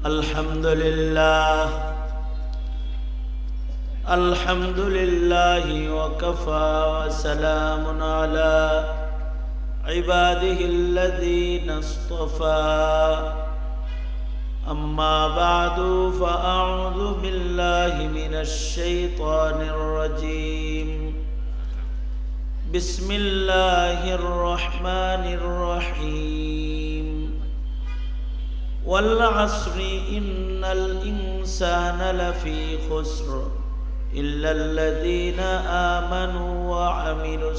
الحمد لله الحمد لله وكفى وسلام على عباده الذين اصطفى أما بعد فأعوذ بالله من الشيطان الرجيم بسم الله الرحمن الرحيم والعصر إن الإنسان لفي خسر إلا الذين آمنوا وعملوا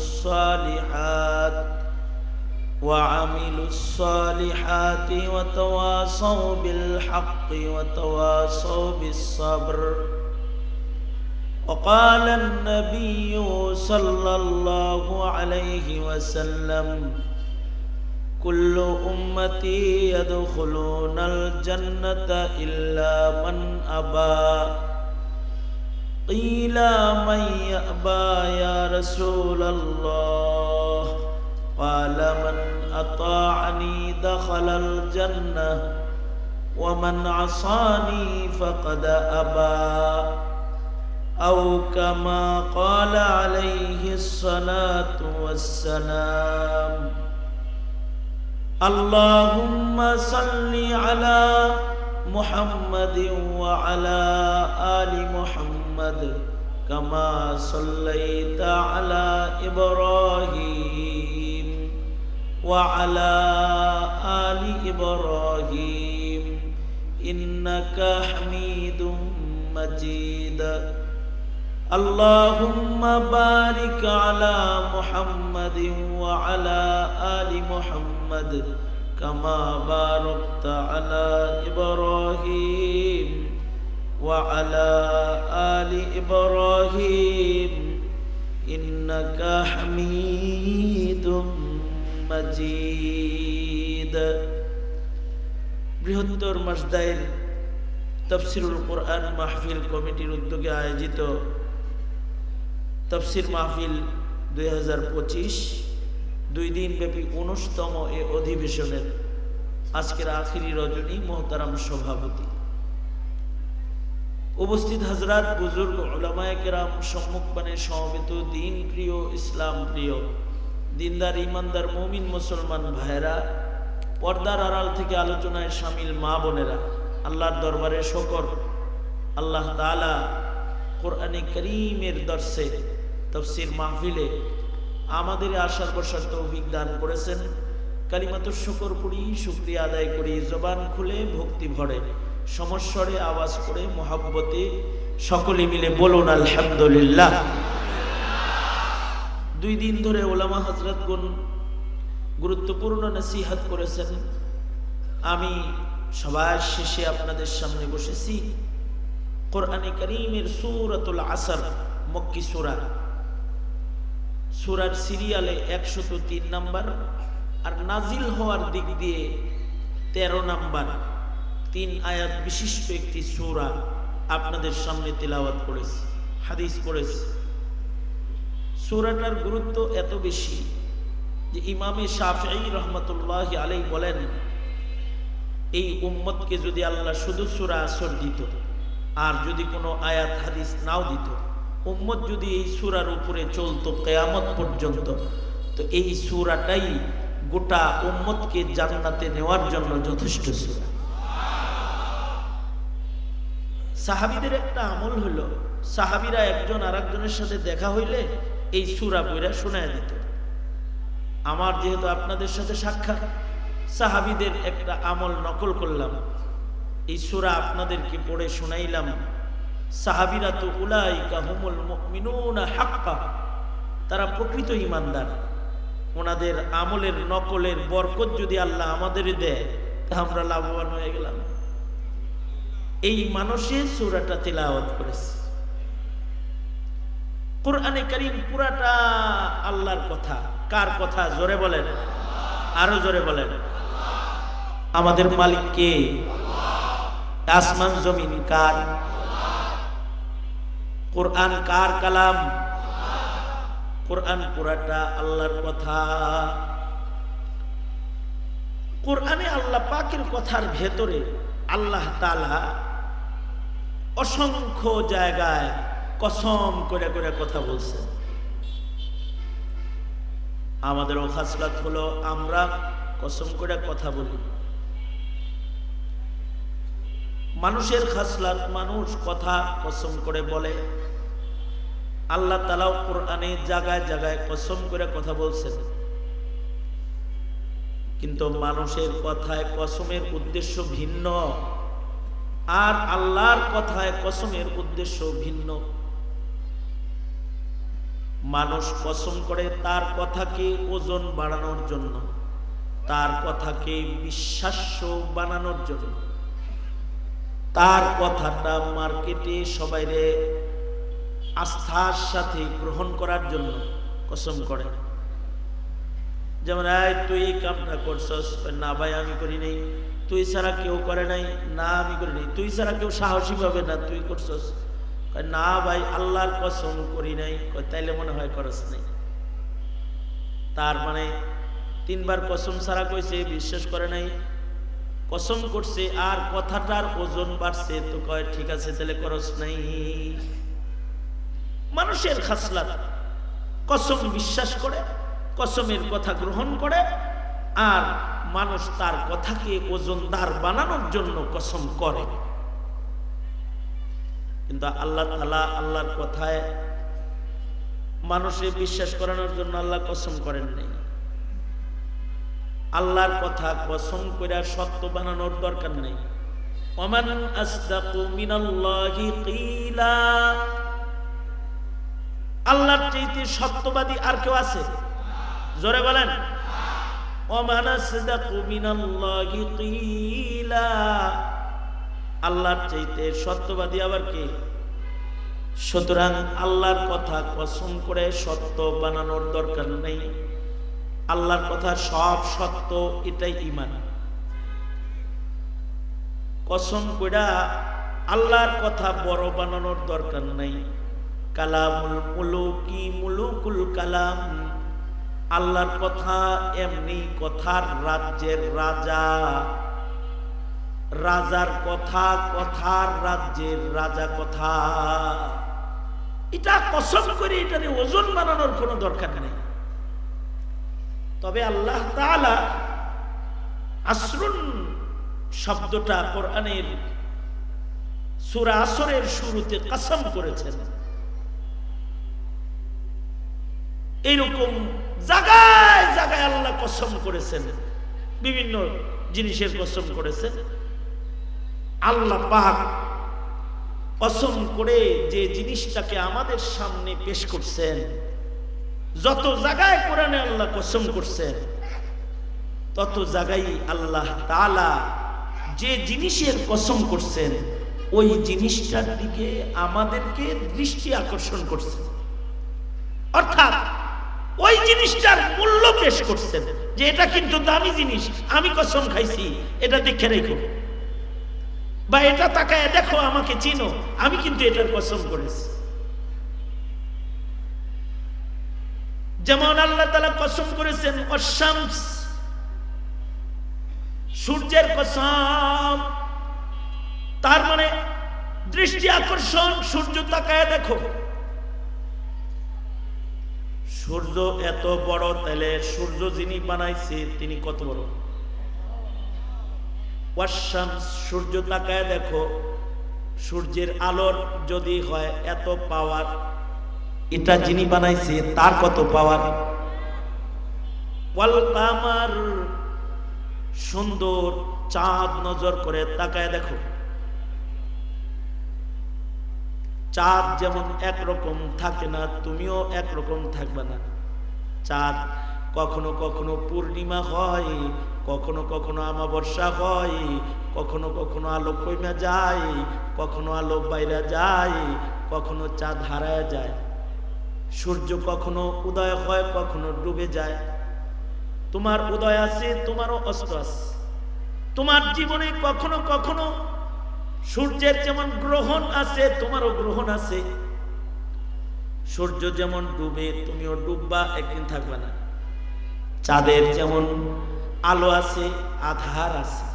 الصالحات وتواصوا بالحق وتواصوا بالصبر. وقال النبي صلى الله عليه وسلم كل أمتي يدخلون الجنة إلا من أبى. قيل من يأبى يا رسول الله؟ قال من أطاعني دخل الجنة ومن عصاني فقد أبى، أو كما قال عليه الصلاة والسلام. اللهم صل على محمد وعلى آل محمد كما صليت على إبراهيم وعلى آل إبراهيم إنك حميد مجيد. اللهم بارك على محمد وعلى آل محمد كما باركت على إبراهيم وعلى آل إبراهيم إنك حميد مجيد. বৃহত্তর মাসদাইর তাফসীরুল কোরআন মাহফিল কমিটির উদ্যোগে আয়োজিত তাফসীর মাহফিল 2025 দুই দিন ব্যাপী 19তম এ অধিবেশনের আজকের আখিরি রজনী মোহতারাম সভাপতি, উপস্থিত হযরত বুজুর্গ উলামায়ে কেরাম, সম্মুখপানে সমবেত দিন প্রিয়, ইসলাম প্রিয়, দিনদার ইমানদার মুমিন মুসলমান ভাইরা, পর্দার আড়াল থেকে আলোচনায় শামিল মা বোনেরা, আল্লাহর দরবারে শুকর, আল্লাহ তাআলা কোরআনে কারীমের দর্শে তাফসীর মাহফিলে আমাদের আশার বসার তৌফিক দান করেছেন। কালিমাতুশ শুকর পড়ি, শুকরিয়া আদায় করি, জবান খুলে ভক্তি ভরে সমস্বরে আওয়াজ করে মহব্বতে সকলে মিলে বলুন আলহামদুলিল্লাহ। দুই দিন ধরে ওলামা হযরতগণ গুরুত্বপূর্ণ নসিহত করেছেন। আমি সবার শেষে আপনাদের সামনে বসেছি কোরআনে কারীমের সূরাতুল আসর, মক্কি সূরা, সূরার সিরিয়ালে 103 নাম্বার আর নাজিল হওয়ার দিক দিয়ে 13 নাম্বার 3 আয়াত বিশিষ্ট একটি সূরা আপনাদের সামনে তেলাওয়াত করেছি, হাদিস পড়েছি। সূরাটার গুরুত্ব এত বেশি যে ইমামে শাফিঈ রহমাতুল্লাহি আলাইহি বলেন, এই উম্মতকে যদি আল্লাহ শুধু সূরা আসর দিত আর যদি কোনো আয়াত হাদিস নাও দিত, উম্মত যদি এই সূরার উপরে চলতো কিয়ামত পর্যন্ত, তো এই সূরাটাই গোটা উম্মতকে জান্নাতে নেওয়ার জন্য যথেষ্ট সূরা। সাহাবীদের একটা আমল হলো, সাহাবীরা একজন আরেকজনের সাথে দেখা হইলে এই সূরা পড়া শোনায় দিত। আমার যেহেতু আপনাদের সাথে সাক্ষাৎ, সাহাবীদের একটা আমল নকল করলাম, এই সূরা আপনাদেরকে পড়ে শোনাইলাম। সাহাবীরা তো উলাইকা হুমুল মুমিনুনা হাক্কা, তারা প্রকৃত ঈমানদার। ওনাদের আমলের নকলের বরকত যদি আল্লাহ আমাদের দেয়, তা আমরা লাভবান হয়ে গেলাম। এই মানুষে সূরাটা তিলাওয়াত করেছে। কোরআনে কারীম পুরাটা আল্লাহর কথা। কার কথা? জোরে বলেন, আরো জোরে বলেন। আমাদের মালিক কে? আসমান জমিন কার? কোরআন কার কালাম? কোরআন পুরাটা আল্লাহর কথা। কোরআনে আল্লাহ পাকের কথার ভেতরে আল্লাহ তাআলা অসংখ্য জায়গায় কসম করে করে কথা বলছেন। আমাদের খাসলাত হলো আমরা কসম করে কথা বলি। মানুষের খাসলাত, মানুষ কথা কসম করে বলে। আল্লাহ তাআলা কোরআনে জায়গায় জায়গায় কসম করে কথা বলছেন, কিন্তু মানুষের কথায় কসমের উদ্দেশ্য ভিন্ন, আর আল্লাহর কথায় কসমের উদ্দেশ্য ভিন্ন। মানুষ কসম করে তার কথাকে ওজন বাড়ানোর জন্য, তার কথাকে বিশ্বাস্য বানানোর জন্য, তার কথাটা মার্কেটে সবাইরে আস্থার সাথে গ্রহণ করার জন্য কসম করে। যেমন তুই এই কামটা করছস, না ভাই আমি করি নাই। তুই ছাড়া কেউ করে নাই, না আমি করি নাই। তুই ছাড়া কেউ সাহসী পাবে না, তুই করছস। না ভাই আল্লাহর কসম করি নাই। তাইলে মনে হয় করস নাই। তার মানে 3 বার কসম ছাড়া কইছে, বিশ্বাস করে নাই, কসম করছে, আর কথাটার ওজন বাড়ছে, তো কয় ঠিক আছে তাহলে করস নাই। মানুষের খাসলাত কসম বিশ্বাস করে, কসমের কথা গ্রহণ করে, আর মানুষ তার কথাকে ওজনদার বানানোর জন্য কসম করে। কিন্তু আল্লাহ তাআলা আল্লাহর কথায় মানুষের বিশ্বাস করানোর জন্য আল্লাহ কসম করেন নাই। আল্লাহর কথা কসম করে সত্য বানানোর দরকার নেই। ওমান আসদাকু মিনাল্লাহি কিলা, আল্লাহর চাইতে সত্যবাদী আর কেউ আছে? জোরে বলেন। ওমান আসদাকু মিনাল্লাহি কিলা, আল্লাহর চাইতে সত্যবাদী আবার কে? সুতরাং আল্লাহর কথা কসম করে সত্য বানানোর দরকার নেই। আল্লাহর কথা সব সত্য, এটাই ঈমান। কসম কইরা আল্লাহর কথা বড় বানানোর দরকার নাই। কালামুল মুলুকি মুলুকুল কালাম, আল্লাহর কথা এমনি কথার রাজ্যের রাজা, রাজার কথা কথার রাজ্যের রাজা কথা। এটা কসম করে এটা ওজন বানানোর কোনো দরকার নেই। তবে আল্লাহ তাআলা আসরুন শব্দটা কোরআনের সূরা আসরের শুরুতে কসম করেছেন। এইরকম জায়গায় জায়গায় আল্লাহ কসম করেছেন, বিভিন্ন জিনিসের কসম করেছেন। আল্লাহ পাক কসম করে যে জিনিসটাকে আমাদের সামনে পেশ করছেন, যত জায়গায় কোরআনে আল্লাহ কসম করছেন, তত জায়গায় আল্লাহ তাআলা যে জিনিসের কসম করছেন ওই জিনিসটার দিকে আমাদেরকে দৃষ্টি আকর্ষণ করছেন। অর্থাৎ ওই জিনিসটার মূল্য পেশ করছেন, যে এটা কিন্তু দামি জিনিস, আমি কসম খাইছি, এটা দেখে রেখো, বা এটা তাকায় দেখো, আমাকে চিনো, আমি কিন্তু এটার কসম করেছি। যেমন আল্লাহ তাআলা কসম করেছেন অশ-শামস, সূর্যের কসম। তার মানে দৃষ্টি আকর্ষণ, সূর্য তাকায় দেখো। সূর্য এত বড়, তাহলে সূর্য যিনি বানাইছে তিনি কত বড়? ওয়াশ-শামস, সূর্য তাকায় দেখো। সূর্যের আলোর যদি হয় এত পাওয়ার, এটা যিনি বানাইছে তার কত পাওয়ার? ওয়াল কামার, সুন্দর চাঁদ নজর করে তাকায় দেখো। চাঁদ যেমন একরকম থাকে না, তুমিও একরকম থাকবে না। চাঁদ কখনো কখনো পূর্ণিমা হয়, কখনো কখনো অমাবস্যা হয়, কখনো কখনো আলো কইমা যায়, কখনো আলো বাইরা যায়, কখনো চাঁদ হারায় যায়। সূর্য কখনো উদয় হয়, কখনো ডুবে যায়। তোমার উদয় আছে, তোমারও অস্ত আছে। তোমার জীবনে কখনো কখনো সূর্যের যেমন গ্রহণ আছে, তোমারও গ্রহণ আছে। সূর্য যেমন ডুবে, তুমিও ডুববা, একদিন থাকবে না। চাঁদের যেমন আলো আছে, আধার আছে।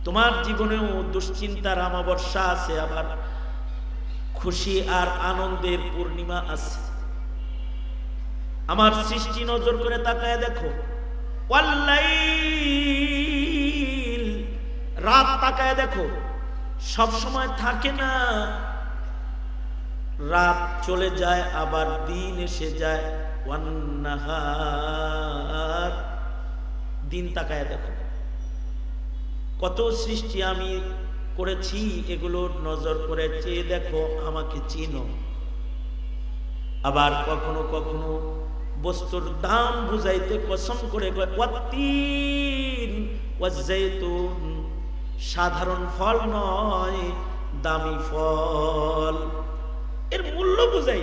তোমার জীবনেও দুশ্চিন্তার আমাবস্যা আছে, আবার খুশি আর আনন্দের পূর্ণিমা আছে। আমার সৃষ্টি নজর করে তাকায় দেখো, ওয়াল্লাইল, রাত তাকায় দেখো, সব সময় থাকে না, রাত চলে যায় আবার দিন এসে যায়। ওয়ান্নাহার, দিন তাকায় দেখো, কত সৃষ্টি আমি করেছি, এগুলো নজর করে চেয়ে দেখো, আমাকে চিনো। আবার কখনো কখনো বস্তুর দাম বুঝাইতে কসম করে ওয়াত্তিন ওয়াজ্জাইতুন, সাধারণ ফল নয়, দামি ফল, এর মূল্য বুঝাই।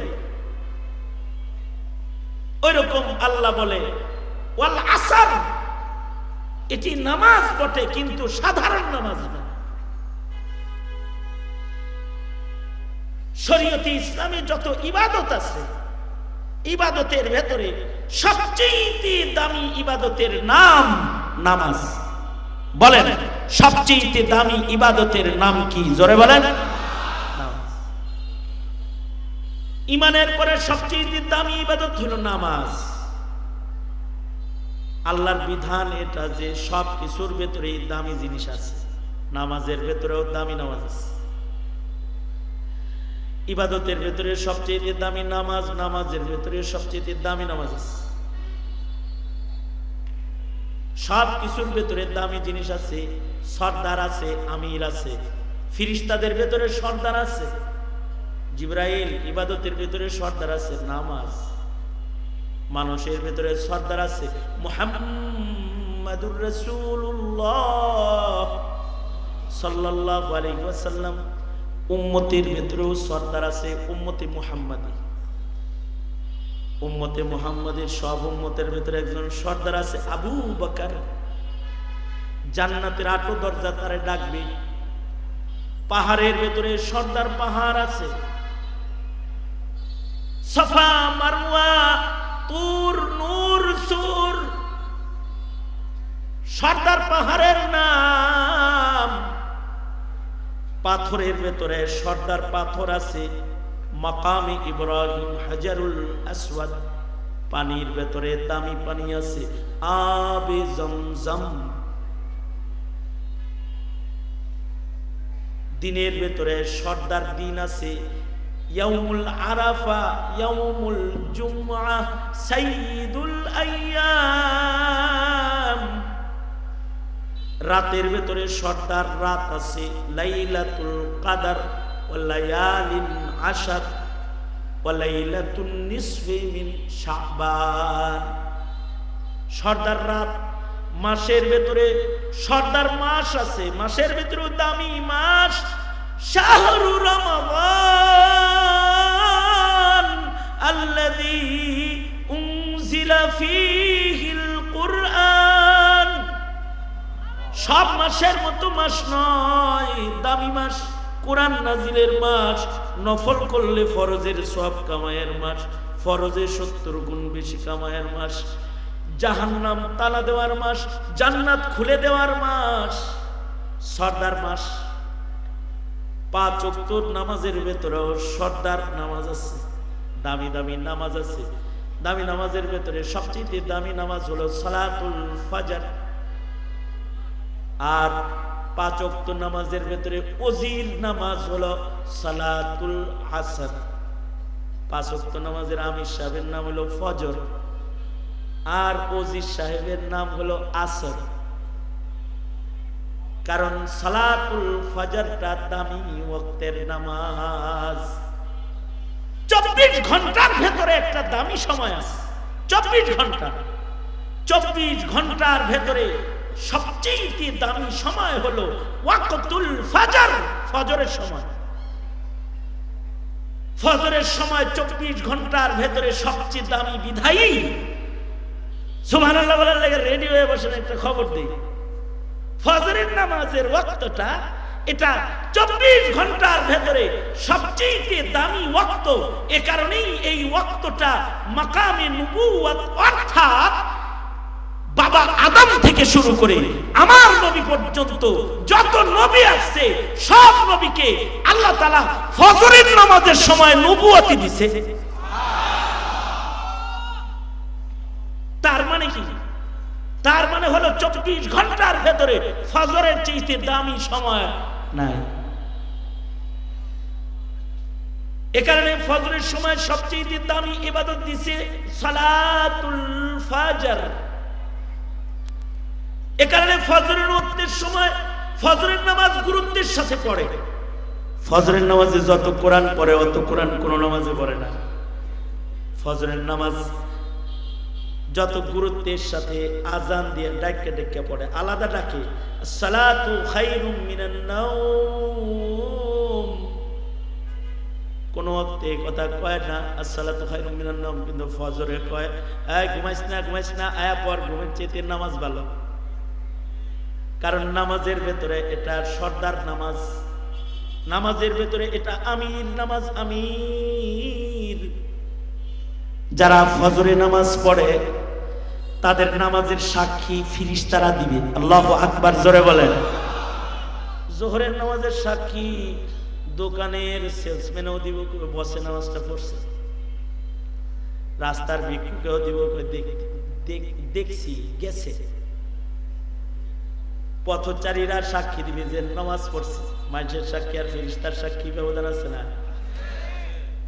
ওই রকম আল্লাহ বলে ওয়াল আসর, এটি নামাজ বটে কিন্তু সাধারণ নামাজ না। শরীয়তে ইসলামে যত ইবাদত আছে, ইবাদতের ভেতরে সবচেয়ে দামি ইবাদতের নাম নামাজ। বলেন সবচেয়ে দামি ইবাদতের নাম কি? জোরে বলেন। ইমানের পরে সবচেয়ে দামি ইবাদত হলো নামাজ। আল্লাহর বিধান এটা যে সব কিছুর ভেতরে দামি জিনিস আছে, নামাজের ভেতরেও দামি নামাজ আছে। ইবাদতের ভেতরে সবচেয়ে দামি নামাজ, নামাজের ভেতরে সবচেয়ে দামি নামাজ আছে। সব কিছুর ভেতরে দামি জিনিস আছে, সর্দার আছে, আমির আছে। ফিরিস্তাদের ভেতরে সর্দার আছে জিবরাইল, ইবাদতের ভেতরে সর্দার আছে নামাজ। মানুষের ভেতরে সর্দার আছে মুহাম্মাদুর রাসূলুল্লাহ সাল্লাল্লাহু আলাইহি ওয়াসাল্লাম। উম্মতের ভেতরেও সর্দার আছে উম্মতে মুহাম্মাদি। উম্মতে মুহাম্মাদের সব উম্মতের ভেতরে একজন সর্দার আছে আবু বকর। জান্নাতের 8 দরজা তারে ডাকবে। পাহাড়ের ভেতরে সর্দার পাহাড় আছে, সাফা মারওয়া তুর নূর সুর, সর্দার পাহাড়ের নাম। পাথরের ভেতরে সর্দার পাথর আছে মাকামে ইব্রাহিম, হাজারুল আসওয়াদ। পানির ভেতরে দামি পানি আছে আবে জমজম। দিনের ভেতরে সর্দার দিন আছে ইয়াউমুল আরাফা, ইয়াউমুল জুমআ, সাইয়্যিদুল আইয়াম। রাতের ভেতরে সর্দার রাত আছে লাইলাতুল কদর ওয়া লায়ালিন আশর ওয়া লাইলাতুন নিসফি মিন শাবান। সর্দার রাত। মাসের ভেতরে সর্দার মাস আছে, মাসের ভেতরে দামি মাস শাহরু রমাদান আল্লাযী উনজিলা ফীহিল কুরআন। সব মাসের মতো মাস নয়, দামি মাস, কোরআন নাজিলের মাস, নফল করলে ফরজের সওয়াব কামায়ের মাস, ফরজে 70 গুণ বেশি কামায়ের মাস, জাহান্নাম তালা দেওয়ার মাস, জান্নাত খুলে দেওয়ার মাস, সর্দার মাস। 5 ওয়াক্ত নামাজের ভেতরেও সর্দার নামাজ আছে, দামি দামি নামাজ আছে। দামি নামাজের ভেতরে সবচেয়ে দামি নামাজ হলো সালাতুল ফজর। আর 5 ওয়াক্ত নামাজের ভেতরে ওজির নামাজ হলো সালাতুল আসর। 5 ওয়াক্ত নামাজের আমির সাহেবের নাম হলো ফজর, আর ওজির সাহেবের নাম হলো আসর। কারণ সালাতুল ফজরটা দামি ওয়াক্তের নামাজ। 24 ঘন্টার ভেতরে একটা দামি সময় আছে। 24 ঘন্টা, 24 ঘন্টার ভেতরে সবচেয়ে দামি সময় হলো ওয়াক্তুল ফজর, ফজরের সময়। ফজরের সময় 24 ঘন্টার ভেতরে সবচেয়ে দামি বিধায়ী। সুবহানাল্লাহ বলার লাগে রেডি হয়ে বসেন, একটা খবর দেই। ফজরের নামাজের ওয়াক্তটা এটা 24 ঘন্টার ভেতরে সবচেয়ে দামি ওয়াক্ত। এ কারণেই এই ওয়াক্তটা মাকামে নবুয়ত, অর্থাৎ বাবা আদম থেকে শুরু করে আমার নবী পর্যন্ত যত নবী আসছে সব নবীকে আল্লাহ তাআলা ফজরের নামাজের সময় নবুয়তি দিয়েছে। তার মানে কি? তার মানে হলো 24 ঘন্টার ভেতরে ফজরের চেয়ে দামি সময় নাই। এ কারণে ফজরের সময় সবচেয়ে দামি ইবাদত দিছে সালাতুল ফজর। এ কারণে ফজরের ওয়াক্তের সময় ফজরের নামাজ গুরুত্বের সাথে পড়ে। ফজরের নামাজে যত কোরআন পড়ে অত কোরআন কোন নামাজে পড়ে না। ফজরের নামাজ যত গুরুত্বের সাথে আজান দিয়ে ডাকে ডাকে পড়ে, আলাদা ডাকে সালাতু খায়রুম মিনান নাওম। কোন ওয়াক্তে কথা কয় না আসসালাতু খায়রুম মিনান নাওম, কিন্তু ফজরে কয় এই ঘুমাইস না আয়া পর, ঘুমের চেয়ে নামাজ ভালো। কারণ নামাজের ভেতরে এটা সর্দার নামাজ, নামাজের ভেতরে এটা আমির নামাজ, আমির। যারা ফজরে নামাজ পড়ে তাদের নামাজের সাক্ষী ফেরেশতারা দিবে। আল্লাহু আকবার, জোরে বলেন। জোহরের নামাজের সাক্ষী দোকানের সেলসম্যানও দিব, বসে নামাজটা পড়ছে। রাস্তার ভিক্ষুকেও দিব, দেখছি গেছে। পথচারীরা সাক্ষী দিবে যে নামাজ পড়ছে। মানুষের সাক্ষী আর ফেরেশতার সাক্ষী ব্যবধান আছে না?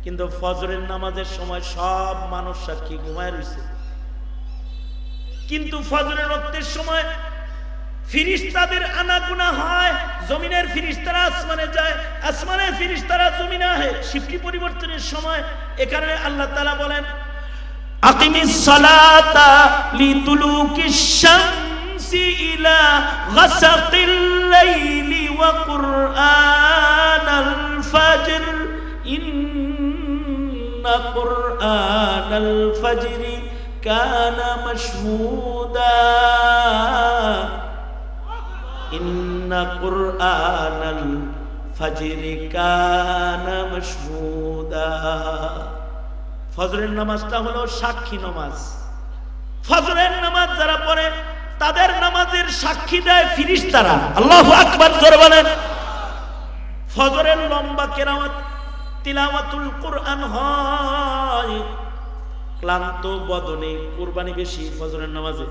কিন্তু ফজরের নামাজের সময় সব মানুষ সাক্ষী, ঘুমায় রয়েছে। কিন্তু ফজরের ওয়াক্তের সময় ফেরেশতাদের আনাগোনা হয়। জমিনের ফেরেশতারা আসমানে যায়, আসমানের ফেরেশতারা জমিনে আসে শিফটি পরিবর্তনের সময়। এ কারণে আল্লাহ তাআলা বলেন আকিমিস সালাতা লিতুলুকিশ শামসি ইলা গাসাকিল লাইলি ওয়া কুরআনাল ফাজর ইন্না কুরআনাল ফাজরি কানা মাশহুদা ইন্না কুরআনাল ফাজরি কানা মাশহুদা। ফজরের নামাজটা হলো সাক্ষী নামাজ। ফজরের নামাজ যারা পড়ে তাদের নামাজের সাক্ষী দেয় ফেরেশতারা। আল্লাহু আকবার, জোরে বলেন। ফজরের লম্বা কেরামত তিলাওয়াতুল কুরআন হয়। ক্লান্ত বদনে কুরবানি বেশি ফজরের নামাজে।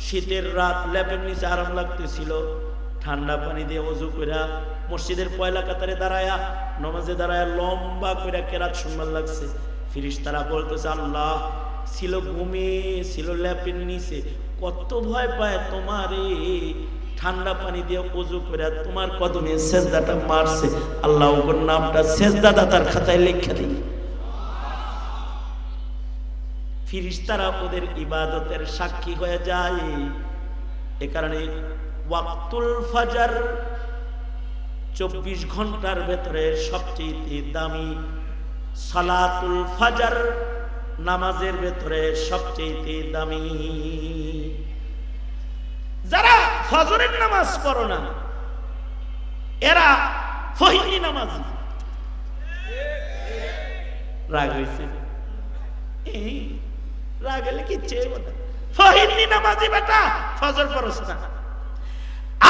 শীতের রাত ল্যাপের নিচে আরাম লাগতেছিল, ঠান্ডা পানি দিয়ে ওযু কইরা মসজিদের পয়লা কাতারে দাঁড়ায়া নামাজে দাঁড়ায়া লম্বা কইরা কেরাত শুনবার লাগছে। ফেরেশতারা বলতেছে আল্লাহ ছিল ঘুমে, ছিল ল্যাপের নিচে, কত ভয় পায় তোমারে। ঠান্ডা পানি দিয়ে ওযু কইরা তোমার কদমে সেজদাটা মারছে। আল্লাহ ওর নামটা সেজদাদাতার খাতায় লেখা দিই। ফেরেশতারা ওদের ইবাদতের সাক্ষী হয়ে যায়। এ কারণে ওয়াক্তুল ফজর 24 ঘন্টার ভেতরে সবচেয়ে দামি সালাতুল ফজর নামাজের ভেতরে সবচেয়ে দামি। যারা ফজরের নামাজ পড়ো না এরা ফহিনী নামাজি। রাগ হয়েছে? রাগ হলে কি চেয়ে ফহিনী নামাজি বেটা ফজর পড়ছ না।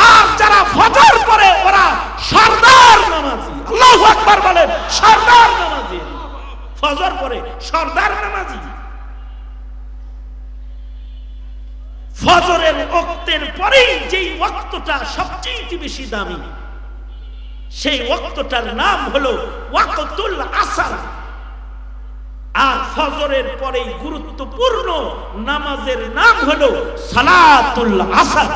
আর যারা ফজর পড়ে ওরা সরদার নামাজি। আল্লাহু আকবার বলেন। সরদার নামাজি ফজর পড়ে, সরদার নামাজি। ফজরের ওয়াক্তের পরেই যেই ওয়াক্তটা সবচেয়ে বেশি দামি সেই ওয়াক্তটার নাম হলো ওয়াক্তুল আসর। আর ফজরের পরেই গুরুত্বপূর্ণ নামাজের নাম হলো সালাতুল আসর,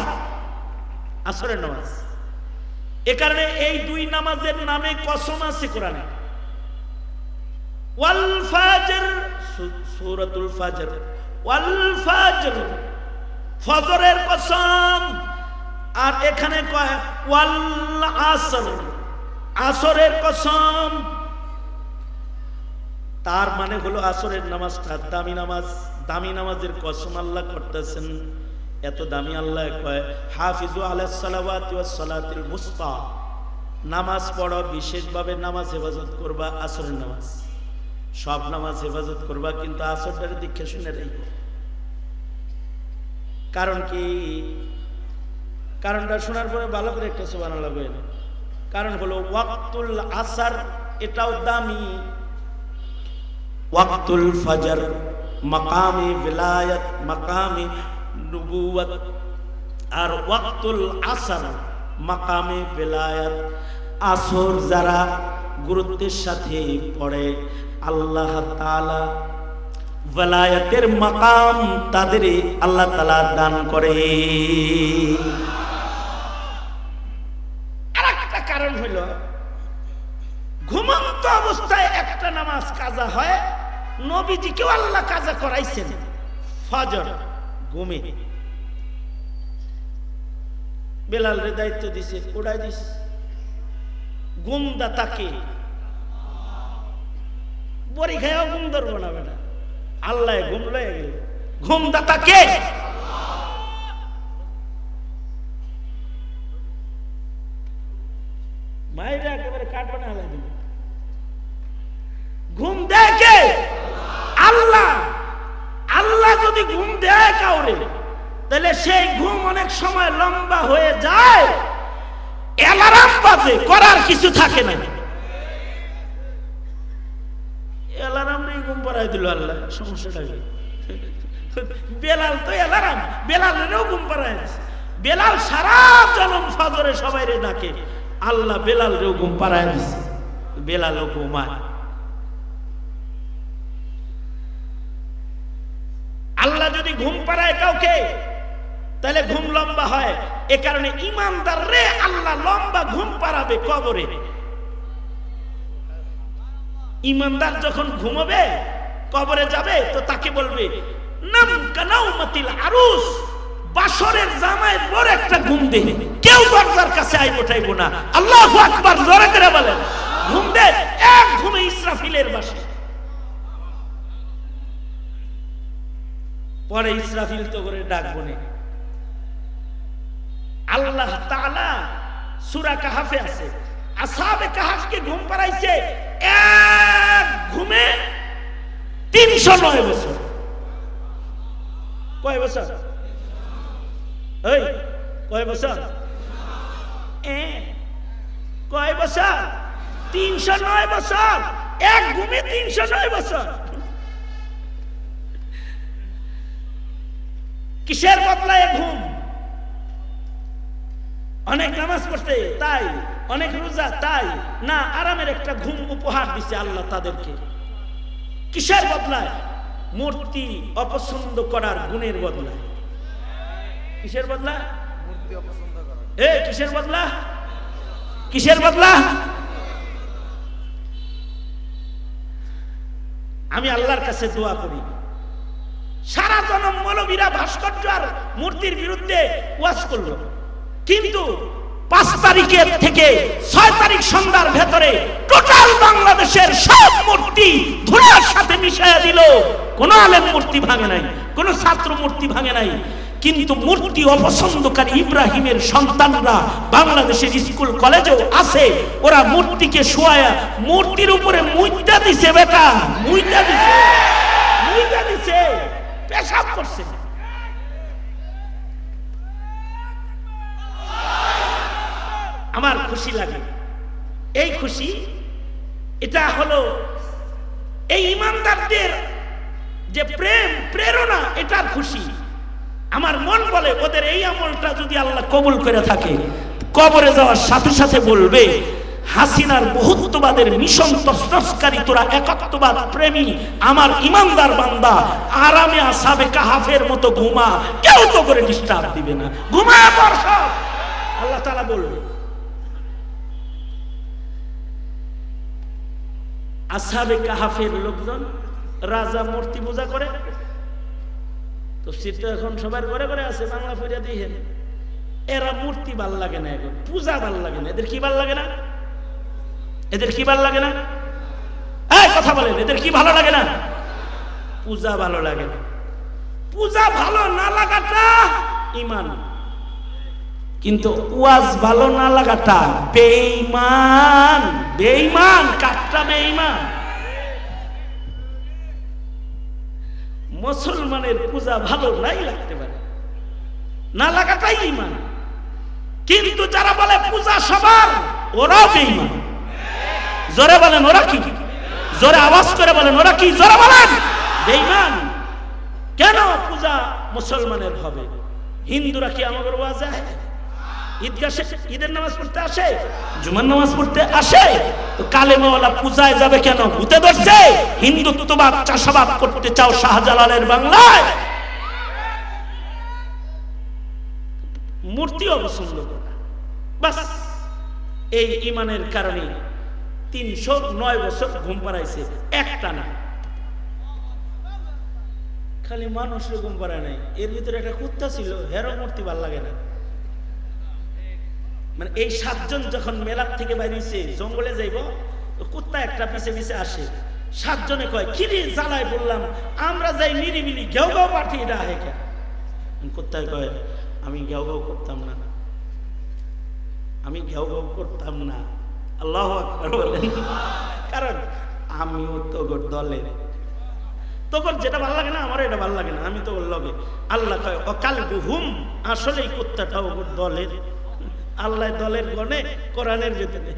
আসরের নামাজ। এ কারণে এই দুই নামাজের নামে কসম আছে কোরআনে। ওয়াল ফাজর, সূরাতুল ফাজর, ওয়াল ফাজর ফজরের কসম। আর এখানে কয় ওয়াল আসর, আসরের কসম। তার মানে হলো আসরের নামাজটা দামি নামাজ। দামি নামাজের কসম আল্লাহ করতেছেন। এত দামি আল্লাহ কয় হাফিজু আলাস সালাওয়াতি ওয়াস সালাতিল মুস্তা, নামাজ পড়ো, বিশেষভাবে নামাজ হেফাজত করবা। আসরের নামাজ সব নামাজ হেফাজত করবা, কিন্তু আসরটার দীক্ষা শুনে রাখো। কারণ কি? কারণটা শোনার পরে ভালো করে একটা সুবহানাল্লাহ বলেন। কারণ হলো ওয়াক্তুল আসর, এটাও দামি। ওয়াক্তুল ফজর মাকামে ভিলায়াত, মাকামে নবুয়ত। আর ওয়াক্তুল আসর মাকামে ভিলায়াত। আসর যারা গুরুত্বের সাথে পড়ে, আল্লাহ তাআলা ভিলায়াতের মাকাম তাদের আল্লাহ তাআলা দান করে। আরেকটা কারণ হলো ঘুমন্ত অবস্থায় একটা নামাজ কাজা হয়, নবীজিকেও আল্লাহ কাজা করাইছেন ফজর ঘুমে। বেলালের দায়িত্ব দিছে, উড়াই দিস। ঘুমদাতাকে বড়ি খাইও ঘুম ধরবো না বেটা, আল্লাহ ঘুম লয়ে গেল। ঘুমদাতাকে মাইরা একেবারে কাটবে না, ঘুম দেয় কে? আল্লাহ। আল্লাহ যদি ঘুম দেয় কাউরে, তাহলে সেই ঘুম অনেক সময় লম্বা হয়ে যায়, অ্যালার্ম বাজে, করার কিছু থাকে না। অ্যালার্ম নেই, ঘুম পাড়াই দিল আল্লাহ, সমস্যাটা কি? বেলাল তো অ্যালার্ম, বেলালেরও ঘুম পাড়াই দিচ্ছে। বেলাল সারা জনম ফজরে সবাই রে ডাকে, আল্লাহ বেলালেরও ঘুম পাড়াই দিচ্ছে, বেলালও ঘুমায়। আল্লাহ যদি ঘুম পাড়ায় কাউকে, তাহলে ঘুম লম্বা হয়। এ কারণে ইমানদার রে আল্লাহ লম্বা ঘুম পাড়াবে কবরে। ইমানদার যখন ঘুমাবে, কবরে যাবে, তো তাকে বলবে নাম কানাউমাতিল আরুস, বাসরের জামাইয়ের বড় একটা ঘুম দে, কেউ দরজার কাছে আইব টাইব না। আল্লাহু আকবার, জোরে করে বলেন। ঘুম দে, এক ঘুমে ইসরাফিলের বাসে। পরে ইসরাফিল তো করে ডাকবো না। আল্লাহ তাআলা সূরা কাহাফে আছে, আসহাবে কাহাফকে ঘুম পাড়াইছে এক ঘুমে 309 বছর। কয় বছর? এই কয় বছর? কয় বছর? 309 বছর। এক ঘুমে 309 বছর। কিসের বদলায় ঘুম? অনেক নামাজ পড়তে তাই, অনেক রোজা তাই না, আরামের একটা ঘুম উপহার দিছে আল্লাহ তাদেরকে। কিসের বদলায়? মূর্তি অপছন্দ করার গুণের বদলা। কিসের বদলা? মূর্তি অপছন্দ করা। কিসের বদলা? কিসের বদলা? আমি আল্লাহর কাছে দোয়া করি, সারা জনম মৌলবীরা ভাস্কর্য আর মূর্তির বিরুদ্ধে ওয়াজ করলো, কিন্তু 5 তারিখের থেকে 6 তারিখ সন্ধ্যার ভেতরে টোটাল বাংলাদেশের সব মূর্তি ধুলার সাথে মিশাইয়া দিল। কোন আলেম মূর্তি ভাঙে নাই, কোন ছাত্র মূর্তি ভাঙে নাই, কিন্তু মূর্তি অপছন্দকারী ইব্রাহিমের সন্তানরা বাংলাদেশের স্কুল কলেজেও আছে। ওরা মূর্তিকে শোয়ায়া মূর্তির উপরে মুইতা দিছে, বেটা মুইতা দিছে, মুইতা দিছে, পেশাব করছে। আমার খুশি লাগে, এই খুশি এটা হলো এই ইমানদারদের যে প্রেম প্রেরণা, এটার খুশি। আমার মন বলে ওদের এই আমলটা যদি আল্লাহ কবুল করে থাকে, কবরে যাওয়ার সাথে সাথে বলবে হাসিনার বহুত্ববাদের মিশন তসনসকারী তোরা একাত্মবাদ প্রেমী আমার ইমানদার বান্দা, আরামে আসহাবে কাহাফের মতো ঘুমা, কেউ তো করে ডিস্টার্ব দিবে না, ঘুমায় পড় সব, আল্লাহ তাআলা বলবে। আসহাবে কাহাফের লোকজন রাজা মূর্তি পূজা করে, তফসির তো এখন সবার ঘরে ঘরে আছে, বাংলা পড়া দিয়ে। এরা মূর্তি ভাল লাগে না, এখন পূজা ভাল লাগে না। এদের কি ভাল লাগে না? এদের কি ভালো লাগে না? এই কথা বলেন, এদের কি ভালো লাগে না? পূজা ভালো লাগে না। পূজা ভালো না লাগাটা ঈমান, কিন্তু ওয়াজ ভালো না লাগাটা বেঈমান। বেঈমান কাটটা বেঈমান। মুসলমানের পূজা ভালো নাই লাগতে পারে, না লাগাটাই ঈমান। কিন্তু যারা বলে পূজা সবার, ওরাও বেঈমান। জোরে বলেন ওরা কি? জোরে আওয়াজ করে বলেন ওরা কি? জোরে বলেন বেঈমান। কেন পূজা মুসলমানের হবে? হিন্দুরা কি আমাদের ওয়াজে আসে? ঈদগাহে ঈদের নামাজ পড়তে আসে? জুমার নামাজ পড়তে আসে? তো কালেমাওয়ালা পূজায় যাবে কেন? ভূতে ধরছে? হিন্দুত্ববাদ চাষাবাদ করতে চাও শাহজালালের বাংলায়? মূর্তি অপছন্দ করা, বাস এই ঈমানের কারণে 309 বছর ঘুম পাড়াইছে একটা না। খালি মানুষের ঘুম পাড়ায় নাই, এর ভিতরে একটা কুত্তা ছিল, হেরো মূর্তি ভাল লাগে না। মানে এই 7 জন যখন মেলার থেকে বাইরেছে, জঙ্গলে যাইব, কুত্তা একটা পিছে পিছে আসে। 7 জনে কয় কি রে জ্বালায় বললাম, আমরা যাই নিরিবিলি, ঘেউ ঘেউ পাঠি এটা আহে কে? কুত্তায় কয় আমি ঘেউ ঘেউ করতাম না, আমি ঘেউ ঘেউ করতাম না। আল্লাহু আকবার বলেন। কারণ আমিও তোর দলের, তোর যেটা ভালো লাগে না আমার এটা ভালো লাগে না, আমি তো ওর লগে। আল্লাহ কয় অকাল গুহুম, আসলে এই কুত্তাটাও ওর দলের। আল্লাহ দলের গণে কোরআনের ভিতরে।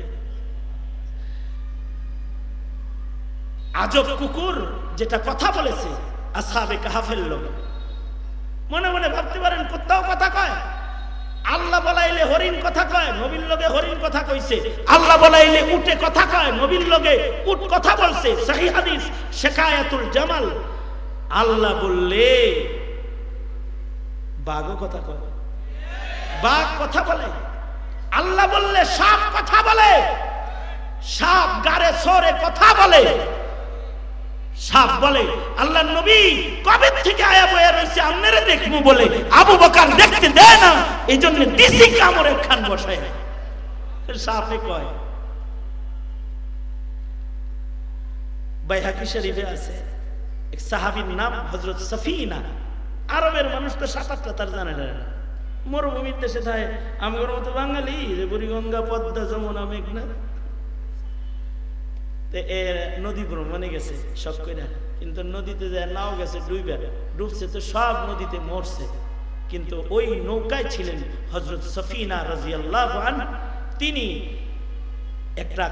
আজব কুকুর যেটা কথা বলেছে আসহাবে কাহাফের লোক, মনে মনে ভাবতে পারেন কুত্তাও কথা কয়। আল্লাহ বলাইলে হরিণ কথা কয়, নবীর লগে হরিণ কথা কইছে। আল্লাহ বলাইলে উটে কথা কয়, নবীর লগে উট কথা বলছে। সহিহ হাদিস শিকায়াতুল জামাল। আল্লাহ বললে বাঘও কথা কয়, বাঘ কথা বলে। আল্লাহ বললে সাপ কথা বলে, সাপ গারে সরে কথা বলে, সাপ বলে। আল্লাহ নবী কবে থেকে আয়া বয়া রয়েছে আপনারা দেখবো বলে আবু বকর দেখতে দেয় না, এই জন্য দিশি কামড়ে খান বসায়। সাপে কয়। বাইহাকি শরীফে আছে এক সাহাবীর নাম হযরত সফিনা। আরবের মানুষ তো 7-8টা তার জানে না। মরুভূমির দেশে থাকে, আমার মতো বাঙালি যে বুড়িগঙ্গা পদ্মা যমুনা মেঘনা নদী ভ্রমণে গেছে সব কইরা, কিন্তু নদীতে যায় নাও গেছে ডুইবা, ডুবছে তো সব নদীতে মরছে। কিন্তু ওই নৌকায় ছিলেন হযরত সফিনা রাদিয়াল্লাহু আনহা। তিনি একটা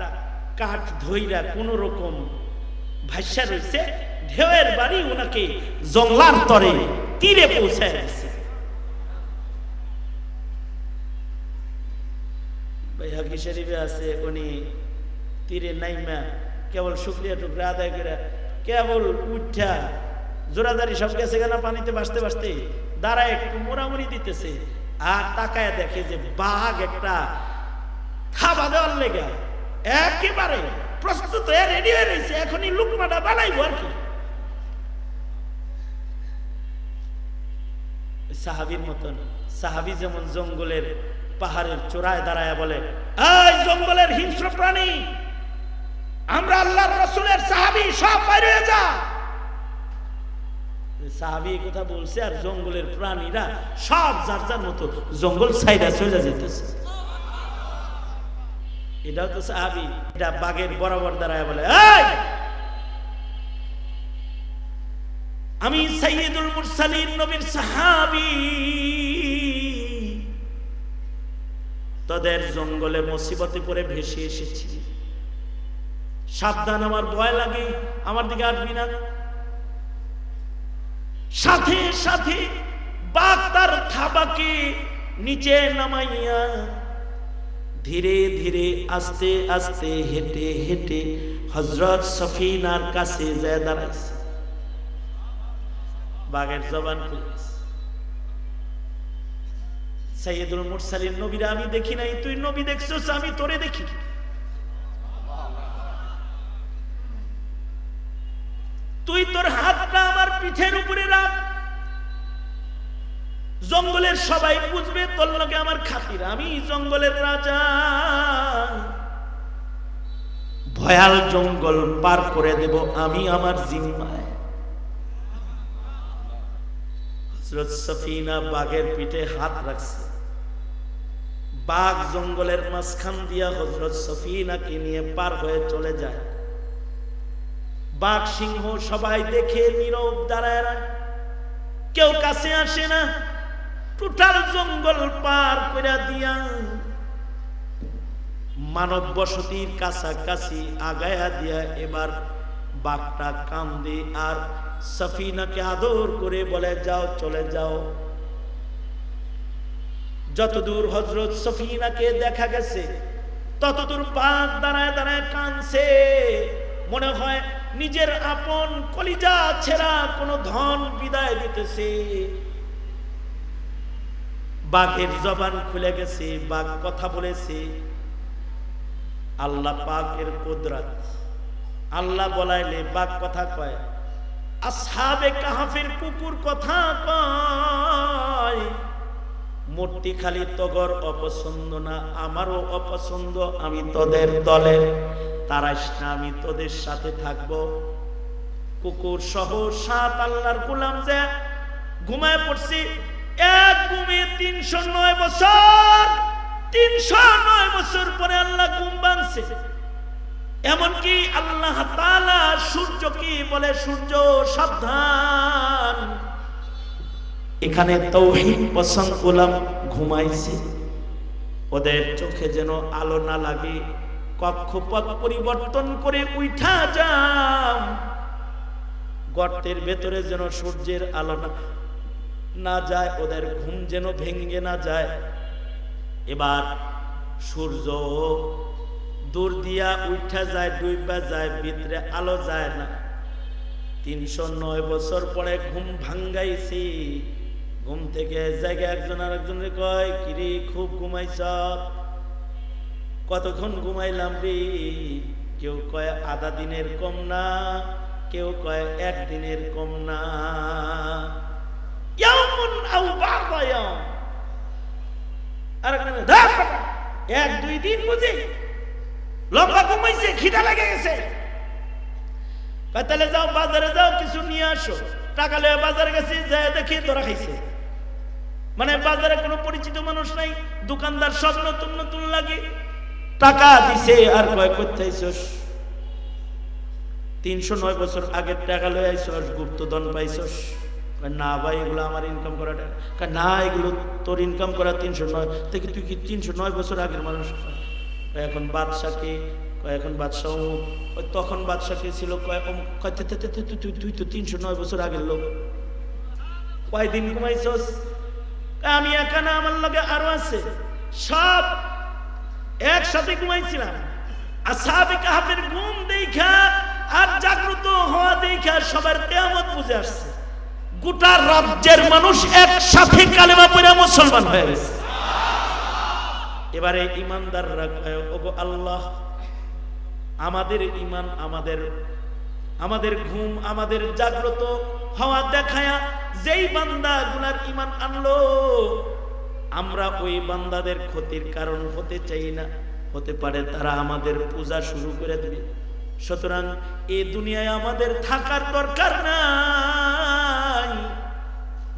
কাঠ ধইরা কোন রকম ভাষা রয়েছে, ঢেউয়ের বাড়ি ওনাকে জংলার তরে তীরে পৌঁছায় দিয়েছে। বাইহাকি শরীফে আছে উনি তীরে নাইমা কেবল শুকরিয়া টুকরা আদায় করে কেবল উঠা জোরাদারি সব গেছে কেনা পানিতে ভাসতে ভাসতে দাঁড়ায় একটু মোড়ামুড়ি দিতেছে, আর তাকায় দেখে যে বাঘ একটা খাবার দেওয়ার লেগে একেবারে প্রস্তুত হয়ে রেডি হয়ে রয়েছে, এখনই লুকমাটা বানাইবো আর কি। সাহাবীর মতন, সাহাবী যেমন জঙ্গলের পাহাড়ের চূড়ায় দাঁড়ায় বলে, এই জঙ্গলের হিংস্র প্রাণী, আমরা আল্লাহর রাসূলের সাহাবী, সব বাইরে হয়ে যা। সাহাবী কথা বলছে আর জঙ্গলের প্রাণীরা সব যার যার মতো জঙ্গল ছাইড়া চলে যেতেছে। এটাও তো সাহাবী। এটা বাঘের বরাবর দাঁড়ায় বলে, এই আমি সাইয়্যিদুল মুরসালিন নবীর সাহাবী, তোদের জঙ্গলে মুসিবতে পড়ে ভেসে এসেছি, সাবধান, আমার ভয় লাগে, আমার দিকে আসবি না। সাথে সাথে বাঘ তার থাবাকে নিচে নামাইয়া ধীরে ধীরে আস্তে আস্তে হেঁটে হেঁটে হযরত সফিনার কাছে যায় দাঁড়াইছে। বাঘের জবান খুলেছে, সাইয়্যিদুল মুরসালিন নবীরা আমি দেখি নাই, তুই নবী দেখছস, আমি তোরে দেখি। তুই তোর হাতটা আমার পিঠের উপরে রাখ, জঙ্গলের সবাই বুঝবে তোর লগে আমার খাতির, আমি জঙ্গলের রাজা। ভয়াল জঙ্গল পার করে দেব আমি আমার জিম্মায়। হযরত সফিনা বাঘের পিঠে হাত রাখছে, বাঘ জঙ্গলের মাঝখান দিয়া হযরত সফিনাকে নিয়ে পার হয়ে চলে যায়। বাঘ সিংহ সবাই দেখে নীরব দাঁড়ায়, কেউ কাছে আসে না। টোটাল জঙ্গল পার করে দিয়া মানব বসতির কাছাকাছি আগায়া দিয়া এবার বাঘটা কান্দে আর সফিনাকে আদর করে বলে যাও চলে যাও। যতদূর হযরত সফিনাকে দেখা গেছে ততদূর বাঘ দাঁড়ায় দাঁড়ায় কাঁদছে, মনে হয় নিজের আপন কলিজা ছেঁড়া কোনো ধন বিদায় দিতেছে। বাঘের জবান খুলে গেছে, বাঘ কথা বলেছে। আল্লাহ পাকের কুদরত, আল্লাহ বলাইলে বাঘ কথা কয়, আসহাবে কাহাফের কুকুর কথা কয়। মূর্তি খালি তগর অপছন্দ না, আমারও অপছন্দ, আমি তোদের দলের, তারাইস না, আমি তোদের সাথে থাকবো। কুকুর সহ 7 আল্লাহর গোলাম যে ঘুমায় পড়ছি, এক ঘুমে 309 বছর, 309 বছর পরে আল্লাহ ঘুম ভাঙছে। এমনকি আল্লাহ তাআলা সূর্য কি বলে, সূর্য সাবধান, এখানে তাওহীদ পছন্দ গোলাম ঘুমাইছে, ওদের চোখে যেন আলো না লাগে, কক্ষপথ পরিবর্তন করে উঠা যাও, গর্তের ভেতরে যেন সূর্যের আলো না যায়, ওদের ঘুম যেন ভেঙে না যায়। এবার সূর্য দূর দিয়া উঠা যায়, ডুইবা যায়, ভিতরে আলো যায় না। 309 বছর পরে ঘুম ভাঙ্গাইছি। ঘুম থেকে জায়গায় একজন আরেকজনের কয়, কিরে খুব ঘুমাইছ? কতক্ষণ ঘুমাইলাম রে? কেউ কয় আধা দিনের কম না, কেউ কয় 1 দিনের কম না। ইয়াউমুন আও বা'দা ইয়াউম, আরেকজন 1-2 দিন বুঝি লম্বা ঘুমাইছে, খিদা লেগে গেছে। তাহলে যাও বাজারে যাও, কিছু নিয়ে আসো। টাকা লয়ে বাজারে গেছি, যায় দেখি ধরা খাইছে। মানে বাজারে কোনো পরিচিত মানুষ নাই, দোকানদার সব নতুন নতুন লাগে, টাকা দিছে আর কয় করতে আইছস? 309 বছর আগের টাকা লয়ে আইছস, গুপ্তধন পাইছস? না ভাই, এগুলো আমার ইনকাম করা টাকা না, এগুলো তোর ইনকাম করা 309 থেকে। তুই কি 309 বছর আগের মানুষ? এখন বাদশাকে, এখন বাদশাহ, তখন বাদশাকে ছিল, তুই তো 309 বছর আগের লোক, কয়দিন ঘুমাইছস? আমি একা না, আমার লগে আরো আছে, সব একসাথে ঘুমাইছিলাম। আসহাবে কাহফের ঘুম দেখা আর জাগ্রত হওয়া দেখা সবার কিয়ামত বুঝে আসছে। গোটা রাজ্যের মানুষ একসাথে কালেমা পড়ে মুসলমান হয়ে গেছে। এবারে ইমানদাররা কয়, ওগো আল্লাহ, আমাদের ঈমান, আমাদের ঘুম, আমাদের জাগ্রত হওয়া দেখায়া যেই বান্দা গুনার ঈমান আনলো, আমরা ওই বান্দাদের ক্ষতির কারণ হতে চাই না। হতে পারে তারা আমাদের পূজা শুরু করে দেবে। সুতরাং এই দুনিয়ায় আমাদের থাকার দরকার নাই।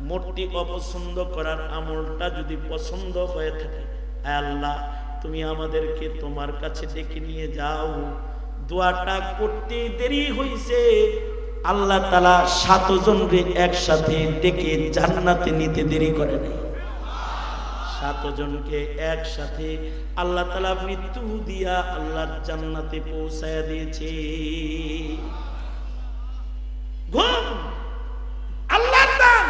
মূর্তি অপছন্দ করার আমলটা যদি পছন্দ হয়ে থাকে, আল্লাহ তুমি আমাদেরকে তোমার কাছে ডেকে নিয়ে যাও। দোয়াটা করতে দেরি হইছে, আল্লাহ তাআলা 7 জনকে একসাথে ডেকে জান্নাতে নিতে দেরি করে নাই। 7 জনকে একসাথে আল্লাহ তাআলা মৃত্যু দিয়া আল্লাহর জান্নাতে পৌঁছায়া দিয়েছে। ঘুম আল্লাহর দান,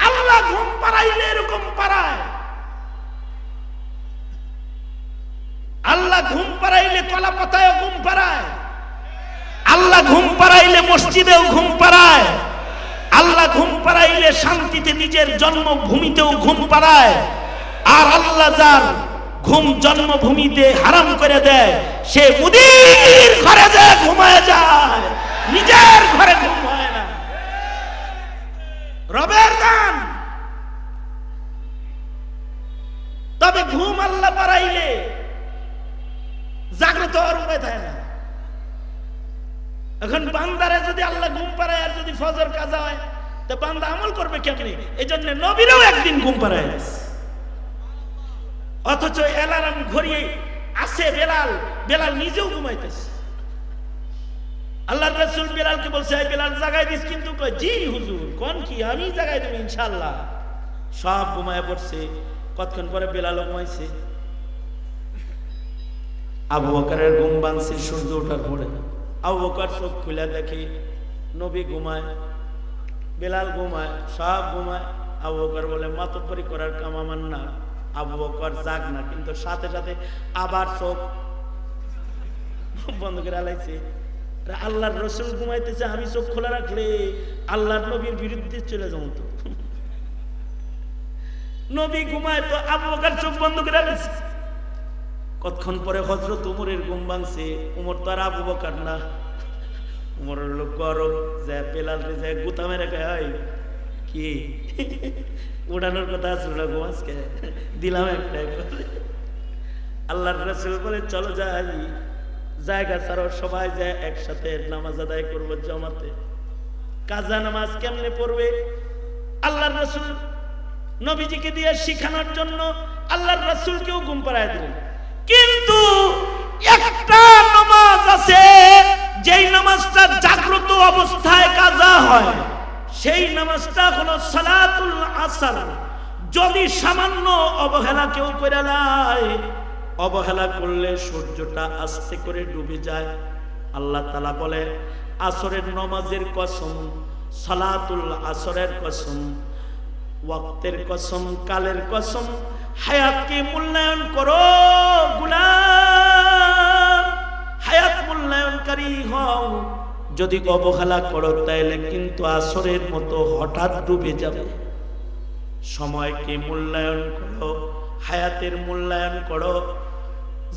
আল্লাহ ঘুম পাড়াইলে এরকম পাড়ায়। আল্লাহ ঘুম পাড়াইলে কলা পাতায় ঘুম পাড়ায়, আল্লাহ ঘুম পাড়াইলে মসজিদেও ঘুম পাড়ায়, আল্লাহ ঘুম পাড়াইলে শান্তিতে নিজের জন্মভূমিতেও ঘুম পাড়ায়। আর আল্লাহ যার ঘুম জন্মভূমিতে হারাম করে দেয়, সে মুদির ঘরে যে ঘুমায় যায়, নিজের ঘরে ঘুম হয় না। রবের দান। তবে ঘুম আল্লাহ পাড়াইলে জাগ্রত আর উপায় থাকে না। এখন বান্দারে যদি আল্লাহ ঘুম পাড়ায় আর যদি ফজর কাজা হয়, তো বান্দা আমল করবে কেমনি? এই জন্য নবীরাও একদিন ঘুম পাড়ায়, অথচ অ্যালার্ম ঘড়িয়ে আছে বেলাল নিজেও ঘুমাইতেছে। আল্লাহর রাসূল বেলালকে বলছে, এই বেলাল জাগাই দিস? কিন্তু কয়, জি হুজুর। কোন কি? আমি জাগাই দেব ইনশাআল্লাহ। সব ঘুমায় পড়ছে। কতক্ষণ পরে বেলালও ঘুমাইছে। আবু বকরের ঘুম ভাঙছে সূর্য ওঠার পরে। আবু বকর চোখ খুলে দেখে নবী ঘুমায়, বেলাল ঘুমায়, সব ঘুমায়। আবু বকর বলে মাতব্বরি করার কাম আমার না। আবু বকর জাগ না, কিন্তু সাথে সাথে আবার চোখ বন্ধ করে আলাইছে। আল্লাহর রসুল ঘুমাইতেছে, আমি চোখ খোলা রাখলে আল্লাহর নবীর বিরুদ্ধে চলে যাবো। তো নবী ঘুমায় তো আবু বকর চোখ বন্ধ করে আলাইছে। কতক্ষণ পরে হযরত উমরের ঘুম ভাঙছে। উমর তো আর আবু বকর না, উমরের লোক গরম যে বেলাল যে গুতা মেরে কয় কি উড়ানোর কথা আসলো না, ঘুম আজকে দিলাম একটা। আল্লাহর রাসূল বলে চলো যাই, জায়গা ছাড়ো, সবাই যায় একসাথে নামাজ আদায় করবো জামাতে। কাজা নামাজ কেমনে পড়বে আল্লাহর রাসূল নবীজিকে দিয়ে শিখানোর জন্য আল্লাহর রাসূলকেও ঘুম পাড়ায় দিলেন। কিন্তু একটা নামাজ আছে যেই নামাজটা জাগ্রত অবস্থায় কাজা হয়, সেই নামাজটা হলো সালাতুল আসর। যদি সামান্য অবহেলা কেউ করে নেয়, অবহেলা করলে সূর্যটা আস্তে করে ডুবে যায়। আল্লাহ তাআলা বলে আসরের নামাজের কসম, সালাতুল আসরের কসম, ওয়াক্তের কসম, কালের কসম, হায়াতকে মূল্যায়ন করো গোলাম, হায়াত মূল্যায়নকারী হও। যদি অবহেলা করো তাইলে কিন্তু আসরের মতো হঠাৎ ডুবে যাবে। সময়কে মূল্যায়ন করো, হায়াতের মূল্যায়ন করো।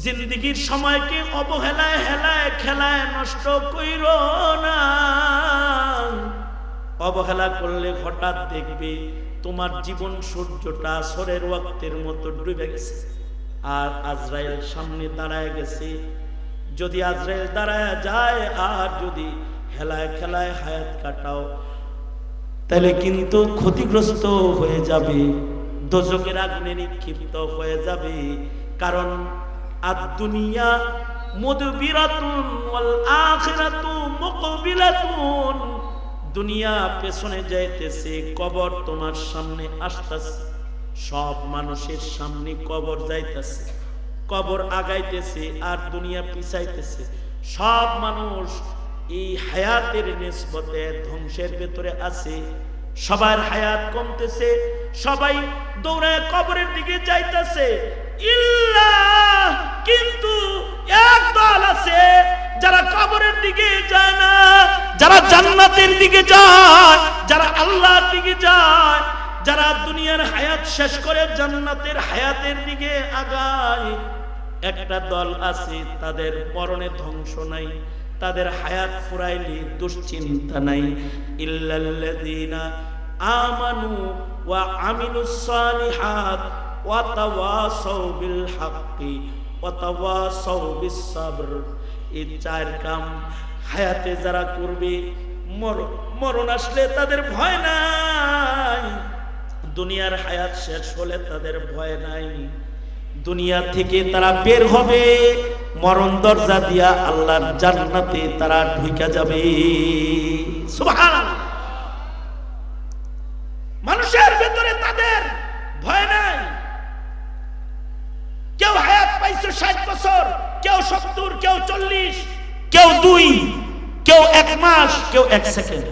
জিন্দেগীর সময়কে অবহেলায় হেলায় খেলায় নষ্ট কইরো না। অবহেলা করলে হঠাৎ দেখবে তোমার জীবন সূর্যটা আসরের ওয়াক্তের মতো ডুবে গেছে। আর আজরাইল সামনে দাঁড়ায় গেছে। যদি আজরাইল দাঁড়ায় যায় আর যদি হেলায় খেলায় হায়াত কাটাও, তাহলে কিন্তু ক্ষতিগ্রস্ত হয়ে যাবে, দোজখের আগুনে নিক্ষিপ্ত হয়ে যাবে। কারণ আদ-দুনিয়া মুদবিরাতুন ওয়াল আখিরাতু মুকবিলাতুন। দুনিয়া পেছনে যাইতেছে, কবর তোমার সামনে আসতেছে। সব মানুষের সামনে কবর যাইতেছে, কবর আগাইতেছে আর দুনিয়া পিছাইতেছে। সব মানুষ এই হায়াতের নিসবতে ধ্বংসের ভেতরে আছে। সবার হায়াত কমতেছে, সবাই দৌড়ায় কবরের দিকে যাইতেছে। ইল্লা কিন্তু এক দল আছে যারা কবরের দিকে যায় না, যারা জান্নাতের দিকে যায়, যারা আল্লাহর দিকে যায়, যারা দুনিয়ার হায়াত শেষ করে জান্নাতের হায়াতের দিকে আগায়। একটা দল আছে তাদের পরনে ধ্বংস নাই, তাদের হায়াত ফুরাইলে দুশ্চিন্তা নাই। ইল্লাল্লাযীনা আমানু ওয়া আমিলুস সালিহাত ওয়া তাওয়াসাউ বিল হাক্কি ওয়া তাওয়াসাউ বিস সাবর। এই চার কাম হায়াতে যারা করবে, মরণ আসলে তাদের ভয় নাই। দুনিয়ার হায়াত শেষ হলে তাদের ভয় নাই। দুনিয়া থেকে তারা বের হবে, মরণ দরজা দিয়া আল্লাহর জান্নাতে তারা ঢুকে যাবে। সুবহানাল্লাহ। মানুষের ভেতরে তাদের ভয় নাই। কেউ হায়াত পাইছে 60 বছর, কেউ 70, কেউ 40, কেউ 2, কেউ 1 মাস, কেউ 1 সেকেন্ড।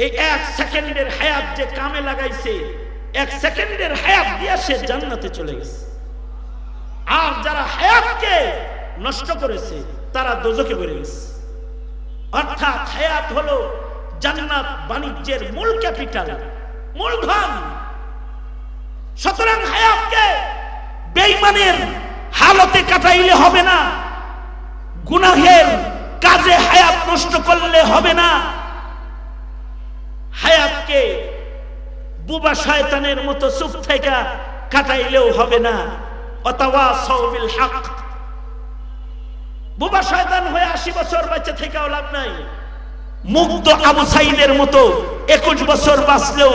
এই 1 সেকেন্ডের হায়াত যে কামে লাগাইছে, 1 সেকেন্ডের হায়াত দিয়ে সে জান্নাতে চলে গেছে। আর যারা হায়াতকে নষ্ট করেছে তারা দোজখে পড়ে গেছে। অর্থাৎ হায়াত হলো জান্নাত বাণিজ্যের মূল ক্যাপিটাল, মূলধন। সুতরাং হায়াতকে বেঈমানের হালতে কাটাইলে হবে না, গুনাহের কাজে হায়াত নষ্ট করলে হবে না। হায়াতকে বুবা শয়তানের মতো চুপ থেকে কাটাইলেও হবে না। ওয়াতাওয়াসাউ বিল হক। বুবা শয়তান হয়ে 80 বছর বেঁচে থেকেও লাভ নাই। মুগ্ধ আবু সাইদের মতো 21 বছর বাঁচলেও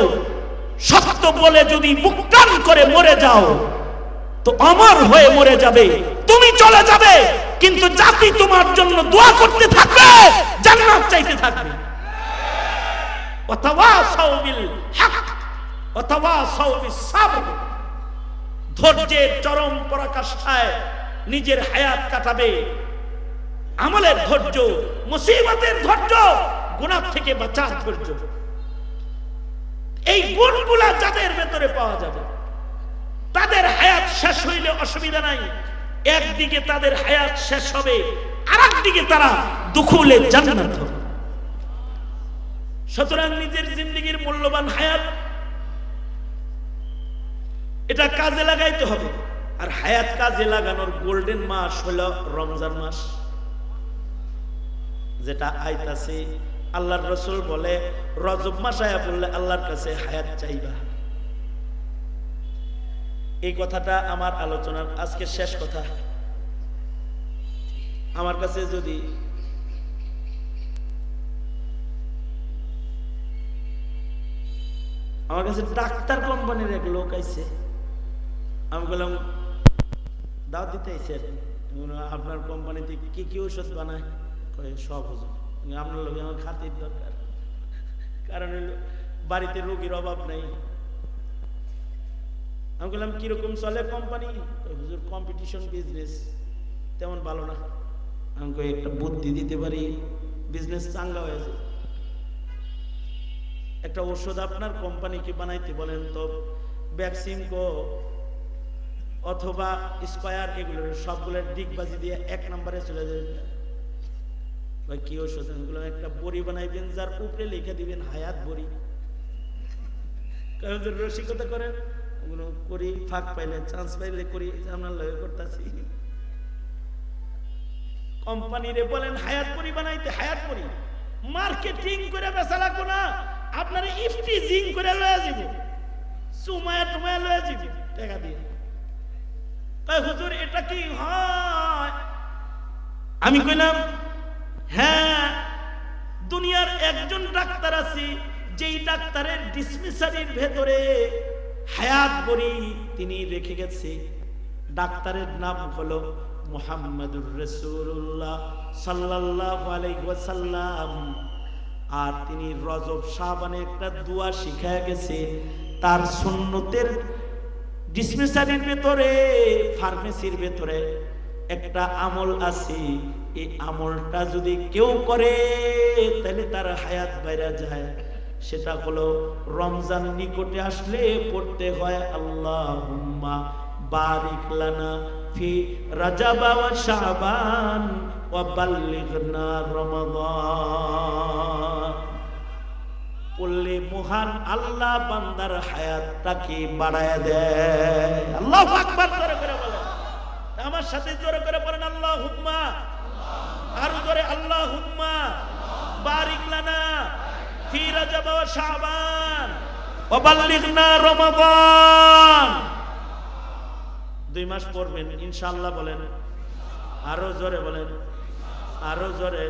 সত্য বলে যদি মুখ টান করে মরে যাও তো অমর হয়ে মরে যাবে, তুমি চলে যাবে, কিন্তু জাতি তোমার জন্য দোয়া করতে থাকবে, জান্নাত চাইতে থাকবে। ওয়াতাওয়াসাউ বিল হক। অথবা সাউবিস সাবর, ধৈর্যের চরম পরাকাষ্ঠায় নিজের হায়াত কাটাবে। আমলের ধৈর্য, মুসিবতের ধৈর্য, গুনাহ থেকে বাঁচার ধৈর্য, এই গুণগুলা যাদের ভেতরে পাওয়া যাবে তাদের হায়াত শেষ হইলে অসুবিধা নাই। একদিকে তাদের হায়াত শেষ হবে, আরেকদিকে তারা দুখুলে জান্নাত হবে। সুতরাং নিজের জিন্দেগীর মূল্যবান হায়াত এটা কাজে লাগাইতে হবে। আর হায়াত কাজে লাগানোর গোল্ডেন মাস হলো রমজান মাস, যেটা আইতাছে। আল্লাহর রাসূল বলে রজব মাস আয়া বললে আল্লাহর কাছে হায়াত চাইবা। এই কথাটা আমার আলোচনার আজকে শেষ কথা। আমার কাছে যদি ডাক্তার কোম্পানির এক লোক আইছে, আমি বললাম দাওয়াত দিতে আইছে, আপনার কোম্পানিতে কি কি ওষুধ বানায়? সব ওষুধ। আপনার লোক আমার খাতির দরকার, কারণ বাড়িতে রোগীর অভাব নেই। আমি বললাম কিরকম চলে কোম্পানি? হুজুর কম্পিটিশন বিজনেস তেমন ভালো না। আমি একটা বুদ্ধি দিতে পারি, বিজনেস চাঙ্গা হয়েছে। একটা ওষুধ আপনার কোম্পানিকে বানাইতে বলেন তো, ভ্যাকসিনকো অথবা স্কয়ার, এগুলোর সবগুলোর ডিগবাজি দিয়ে 1 নম্বরে চলে যাবে। কি ওষুধ? একটা বড়ি বানাইবেন যার উপরে লিখে দিবেন হায়াত বড়ি। রসিকতা করেন, করি, ফাঁক পাইলে, চান্স পাইলে করি, আমরা লয় করতেছি। কোম্পানিরে বলেন হায়াত বড়ি বানাইতে, হায়াত বড়ি মার্কেটিং করে বেচা লাগবো না, আপনার ইফটিজিং করে লয়ে যাব, সুমায়া টুমায়া লয়ে যাব টাকা দিয়ে। হুজুর এটা কি হয়? আমি কইলাম হ্যাঁ, দুনিয়ার একজন ডাক্তার আছে, যেই ডাক্তারের ডিসপেন্সারির ভেতরে হায়াত বড়ি তিনি রেখে গেছে। ডাক্তারের নাম হলো মুহাম্মাদুর রাসূলুল্লাহ সাল্লাল্লাহু আলাইহি ওয়াসাল্লাম। আর তিনি রজব শাবানে একটা দোয়া শিখায় গেছে। তার সুন্নতের ডিসপেন্সারির ভেতরে, ফার্মেসির ভেতরে একটা আমল আছে। এই আমলটা যদি কেউ করে তাহলে তার হায়াত বাইরে যায়। সেটা হলো রমজান নিকটে আসলে পড়তে হয় আল্লাহুম্মা বারিক লানা ফি রাজাব ওয়া শাবান ওয়া বাল্লিগনা রমাদান। পড়লে মহান আল্লাহ বান্দার হায়াতটাকে বাড়ায় দেয়। আল্লাহু আকবার জোরে করে বলেন, আমার সাথে জোরে করে বলেন আল্লাহুম্মা, আর জোরে আল্লাহুম্মা বারিক লানা ফি রাজাব ওয়া শাবান ওয়া বাল্লিগনা রমাদান। 2 মাস পড়বেন ইনশাআল্লাহ বলেন, আরো জোরে বলেন, আরো জোরে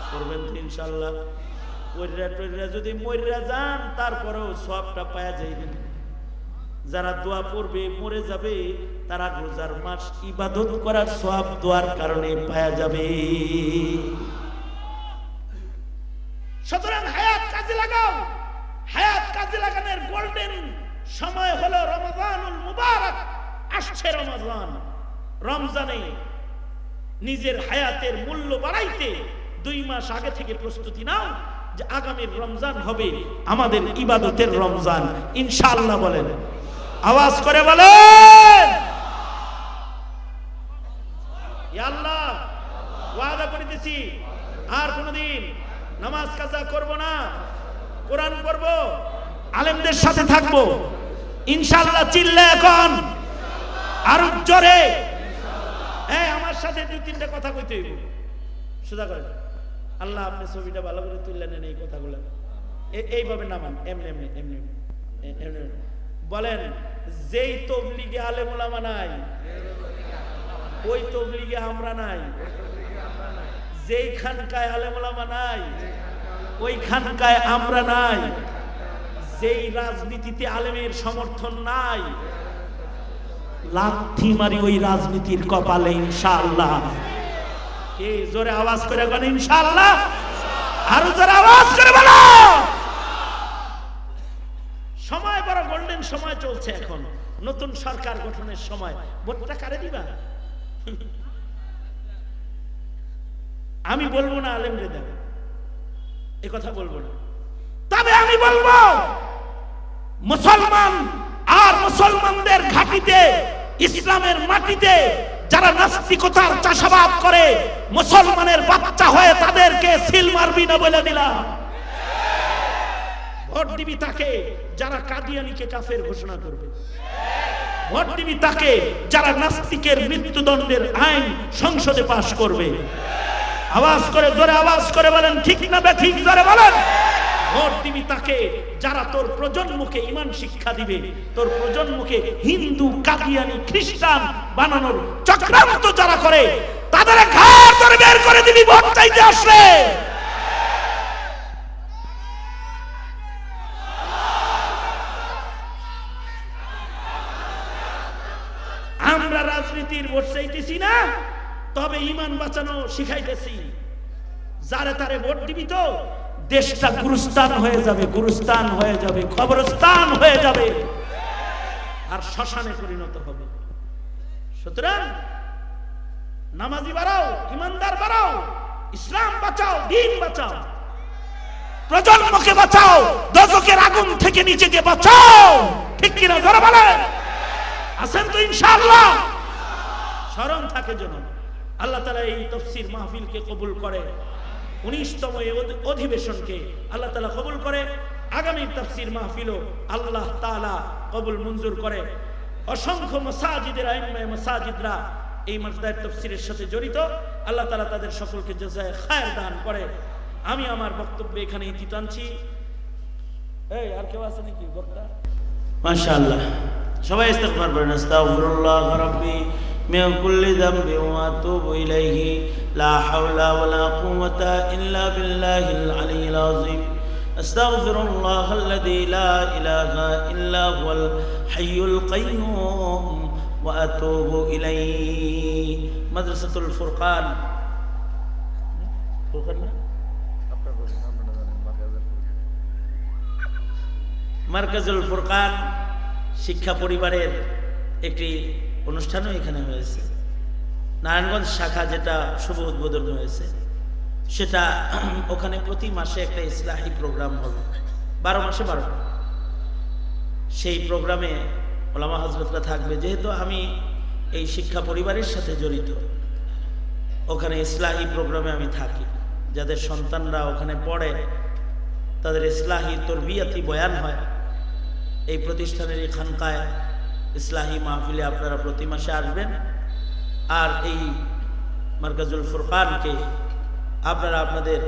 পড়বেন ইনশাআল্লাহ। যদি মইরা যান তারপরেও সওয়াবটা পাওয়া যাইবেন। যারা দোয়া পড়বে মরে যাবে, তারা রোজার মাস ইবাদত করার সওয়াব দোয়ার কারণে পাওয়া যাবে। সুতরাং হায়াত কাজে লাগাও। হায়াত কাজে লাগানোর গোল্ডেন সময় হলো রমাদানুল মুবারক। আসছে রমজান। রমজানে নিজের হায়াতের মূল্য বাড়াইতে 2 মাস আগে থেকে প্রস্তুতি নাও যে আগামীর রমজান হবে আমাদের ইবাদতের রমজান ইনশাআল্লাহ বলেন, আওয়াজ করে বলেন ইয়া আল্লাহ। ওয়াদা করে দিছি আর কোনদিন নামাজ কাজা করব না, কোরআন পড়ব, আলেমদের সাথে থাকব ইনশাআল্লাহ। চিল্লা এখন আর জোরে, আমার সাথে 2-3টা কথা কইতে হইব। সোজা করে আল্লাহ আপনি ছবিটা ভালো করে তুললে নেন, এই কথাগুলো এইভাবে নামান, এমনি এমনি এমনি এমনি বলেন। যেই তবলিগে আলেম ওলামা নাই, ওই তবলিগে আমরা নাই। যেই খানকায় আলেম ওলামা নাই, ওই খানকায় আমরা নাই। যেই রাজনীতিতে আলেমের সমর্থন নাই, লাথি মারি ওই রাজনীতির কপালে ইনশাআল্লাহ। কে জোরে আওয়াজ করে বলেন ইনশাআল্লাহ, আরো জোরে আওয়াজ করে বলো। সময় বড় সময় চলছে, এখন নতুন সরকার গঠনের সময়, ভোটটা কারে দিবা? আমি বলবো না আলেমরে দেব, এ কথা বলবো না। তবে আমি বলবো মুসলমান আর মুসলমানদের ঘাঁটিতে, ইসলামের মাটিতে যারা নাস্তিকতার চাষাবাদ করে, মুসলমানের বাচ্চা হয়ে তাদেরকে সিল মারবি না বলে দিলাম। ভোট দিবি তাকে যারা কাদিয়ানীকে কাফের ঘোষণা করবে, ভোট দিবি তাকে যারা নাস্তিকের মৃত্যুদণ্ডের আইন সংসদে পাশ করবে। আওয়াজ করে, জোরে আওয়াজ করে বলেন ঠিক না বেঠিক, জোরে বলেন। ভোট দিবি তাকে যারা তোর প্রজন্মকে ঈমান শিক্ষা দিবে, তোর প্রজন্মকে হিন্দু, কাদিয়ানী, খ্রিস্টান বানানোর চক্রান্ত যারা করে তাদের ঘাড় ধরে বের করে দিবি ভোট চাইতে আসলে। আমরা রাজনীতির ভোট চাইতেছি না, তবে ঈমান বাঁচানো শিখাইতেছি। যারে তারে ভোট দিবি তো দেশটা গুরুস্থান হয়ে যাবে, গুরুস্থান হয়ে যাবে, কবরস্থান হয়ে যাবে, আর শ্মশানে পরিণত হবে। সুতরাং নামাজি বাড়াও, ইমানদার বাড়াও, ইসলাম বাঁচাও, দ্বীন বাঁচাও, প্রজন্মকে বাঁচাও, দোজখের আগুন থেকে নিজেকে বাঁচাও। ঠিক কিনা জোরে বলেন? আছেন তো ইনশাআল্লাহ? স্মরণ থাকে যেন আল্লাহ তাআলা এই তাফসীর মাহফিলকে কবুল করে, 19তম অধিবেশনকে আল্লাহ তাআলা কবুল করে, আগামী তাফসীর মাহফিলও আল্লাহ তাআলা কবুল মঞ্জুর করে। অসংখ্য মাসাজিদের আইম্মায়ে মাসাজিদরা এই মাসদার তাফসীরের সাথে জড়িত, আল্লাহ তাআলা তাদের সকলকে জাযায়ে খায়ের দান করে। আমি আমার বক্তব্য এখানে ইতি টানছি। এই আর কেউ আছে নাকি বক্তা? মাশাআল্লাহ, সবাই ইস্তিগফার করেন। আস্তাগফিরুল্লাহ রাব্বি মিন কুল্লি যামবি ওয়া আতুবু ইলাইহি লা হাওলা ওয়ালা কুওয়াতা ইল্লা বিল্লাহিল আলিয়্যিল আযীম। আস্তাগফিরুল্লাহাল্লাযী লা ইলাহা ইল্লা হুয়াল হাইয়ুল কাইয়্যুম ওয়া আতুবু ইলাইহি। মাদ্রাসাতুল ফুরকান, ফুরকান না, মার্কাজুল ফুরকান শিক্ষা পরিবারের একটি অনুষ্ঠানও এখানে হয়েছে। নারায়ণগঞ্জ শাখা যেটা শুভ উদ্বোধন হয়েছে, সেটা ওখানে প্রতি মাসে একটা ইসলাহি প্রোগ্রাম হবে, 12 মাসে 12। সেই প্রোগ্রামে ওলামা হযরতরা থাকবে। যেহেতু আমি এই শিক্ষা পরিবারের সাথে জড়িত, ওখানে ইসলাহি প্রোগ্রামে আমি থাকি। যাদের সন্তানরা ওখানে পড়ে তাদের ইসলাহি তরবিয়াতি বয়ান হয়। এই প্রতিষ্ঠানের এই খানকায় ইসলাহি মাহফিলে আপনারা প্রতি মাসে আসবেন। আর এই মার্কাজুল ফুরকানকে আপনারা আপনাদের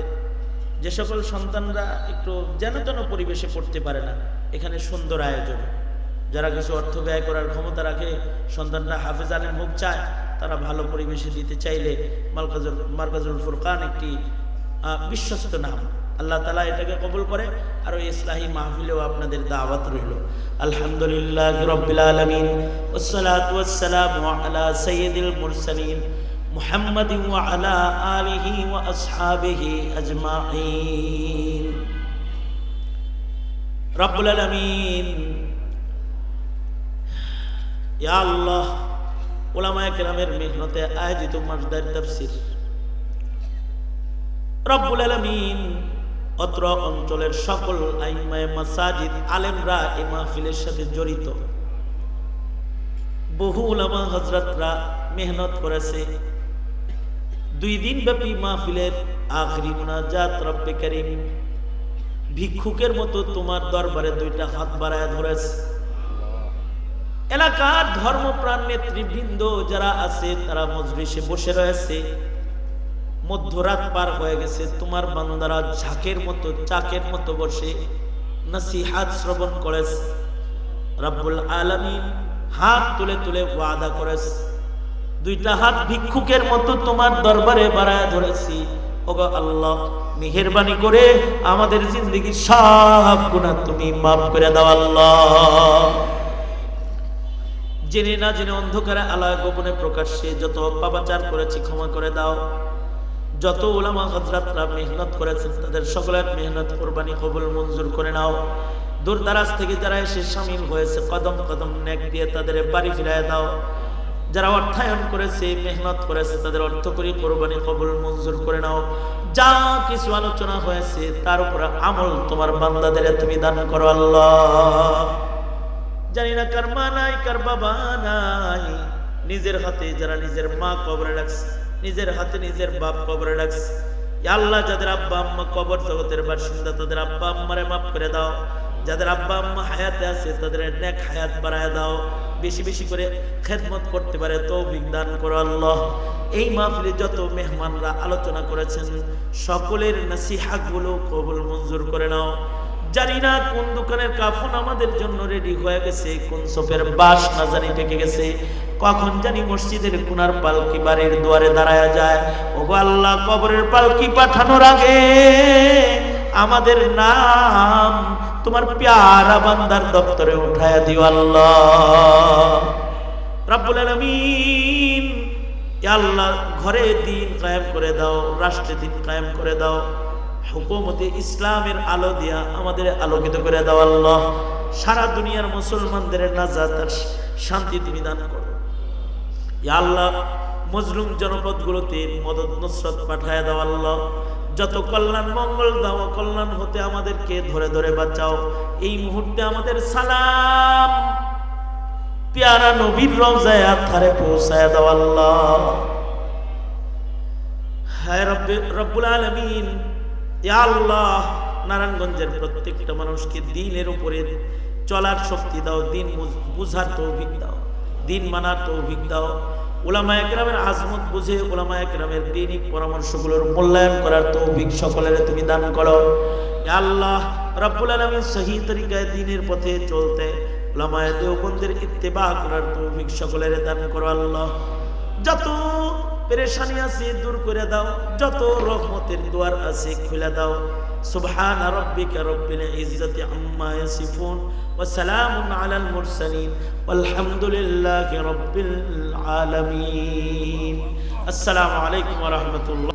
যে সকল সন্তানরা একটু যেন পরিবেশে পড়তে পারে না, এখানে সুন্দর আয়োজন, যারা কিছু অর্থ ব্যয় করার ক্ষমতা রাখে, সন্তানরা হাফেজ আলেম হোক চায়, তারা ভালো পরিবেশে দিতে চাইলে মার্কাজুল ফুরকান একটি বিশ্বস্ত নাম। আল্লাহ তাআলা এটাকে কবুল করে। আর ওই ইসলাহি মাহফিলেও আপনাদের দাওয়াত রইল। আলহামদুলিল্লাহি রাব্বিল আলামিন, ওয়াসসালাতু ওয়াসসালামু আলা সাইয়্যিদিল মুরসালিন মুহাম্মাদিন ওয়া আলা আলিহি ওয়া আসহাবিহি আজমাইন। রব্বুল আলামিন, ইয়া আল্লাহ, উলামায়ে কেরামের মেহনতে আয়োজিত মাসদার তাফসীর, রব্বুল আলামিন অত্র অঞ্চলের সকল আইম্মায়ে মাসাজিদ আলেমরা এই মাহফিলের সাথে জড়িত। বহু উলামা হযরতরা মেহনত করেছে। 2 দিন ব্যাপী মাহফিলের আখরি মুনাজাত রব্বে কারীম ভিক্ষুকের মতো তোমার দরবারে 2টা হাত বাড়ায় ধরেছে। এলাকার ধর্মপ্রাণ নেতৃবৃন্দ যারা আছে তারা মজলিসে বসে রয়েছে। মধ্যরাত পার হয়ে গেছে, তোমার বান্দারা ঝাঁকের মতো চাকের মতো বসে নসিহত শ্রবণ করেছে। রব্বুল আলামিন হাত তুলে তুলে ওয়াদা করেছে, 2টা হাত ভিক্ষুকের মতো তোমার দরবারে বাড়ায় ধরেছি। ওগো আল্লাহ, মেহেরবানি করে আমাদের জিন্দেগীর সব গুনাহ তুমি মাফ করে দাও আল্লাহ। জেনে না জেনে অন্ধকারে আলায় গোপনে প্রকাশ্যে যত পাপাচার করেছি ক্ষমা করে দাও। যত উলামা হযরতরা মেহনত করেছেন তাদের সকলের মেহনত কুরবানি কবুল মঞ্জুর করে নাও। দূর দারাজ থেকে যারা এসে শামিল হয়েছে কদম কদম নেক দিয়ে তাদের বাড়ি ফিরায় দাও। যারা অর্থায়ন করেছে মেহনত করেছে তাদের অর্থ করি কোরবানি কবুল মঞ্জুর করে নাও। যা কিছু আলোচনা হয়েছে তার উপর আমল তোমার বান্দাদের তুমি দান করো আল্লাহ। জানি না কার মা নাই কার বাবা নাই, নিজের হাতে যারা নিজের মা কবরে রাখছে, নিজের হাতে নিজের বাপ কবরে রাখছে, আল্লাহ যাদের আব্বা আম্মা কবর জগতের বাসিন্দা তাদের আব্বা আম্মারে মাফ করে দাও। যাদের আব্বা আম্মা হায়াতে আছে তাদের নেক হায়াত বাড়ায় দাও, বেশি বেশি করে খেদমত করতে পারে তৌফিক দান করো আল্লাহ। এই মাহফিলে যত মেহমানরা আলোচনা করেছেন সকলের নসিহত গুলো কবুল মঞ্জুর করে নাও। জানি না কোন দোকানের কাফন আমাদের জন্য রেডি হয়ে গেছে, কোন সোফের বাস না জানি টেকে গেছে, কখন জানি মসজিদের কোনার পালকি বাড়ির দুয়ারে দাঁড়ায় যায়। ওগো আল্লাহ, কবরের পালকি পাঠানোর আগে আমাদের নাম তোমার প্যারা বান্দার দপ্তরে উঠায় দিও আল্লাহ রাব্বুল আলামিন। ইয়া আল্লাহ, ঘরে দিন কায়েম করে দাও, রাষ্ট্রে দিন কায়েম করে দাও, হুকুমতে ইসলামের আলো দিয়া আমাদের আলোকিত করে দাও আল্লাহ। সারা দুনিয়ার মুসলমানদের নাজাত আর শান্তি তুমি দান করো ইয়া আল্লাহ। মজলুম জনপদগুলোতে মদদ নুসরত পাঠায় দাও আল্লাহ। যত কল্যাণ মঙ্গল দাও, কল্যাণ হতে আমাদেরকে ধরে ধরে বাঁচাও। এই মুহূর্তে আমাদের সালাম প্যারা নবীর রওজায়ে আতহারে পৌঁছায় দাও আল্লাহ। হায় রব্বুল আলামিন, ইয়া আল্লাহ, নারায়ণগঞ্জের প্রত্যেকটা মানুষকে দ্বীনের উপরে চলার শক্তি দাও, দ্বীন বুঝার তৌফিক দাও, দ্বীন মানার তৌফিক দাও। উলামায়ে কেরামের আজমত বুঝে উলামায়ে কেরামের দ্বীনি পরামর্শগুলোর মূল্যায়ন করার তৌফিক সকলের তুমি দান করো ইয়া আল্লাহ রাব্বুল আলামিন। সহি তরিকায় দ্বীনের পথে চলতে উলামায়ে দেওবন্দের ইত্তেবা করার তৌফিক সকলের দান করো আল্লাহ। যত পেরেশানি আছে দূর করে দাও, যত রহমতের দুয়ার আছে খুলে দাও। সুবহান রাব্বিকা রব্বিল ইজ্জাতি আম্মা ইয়াসিফুন ওয়া সালামুন আলাল মুরসালিন ওয়ালহামদুলিল্লাহি রাব্বিল আলামিন। আসসালামু আলাইকুম ওয়া রাহমাতুল্লাহ।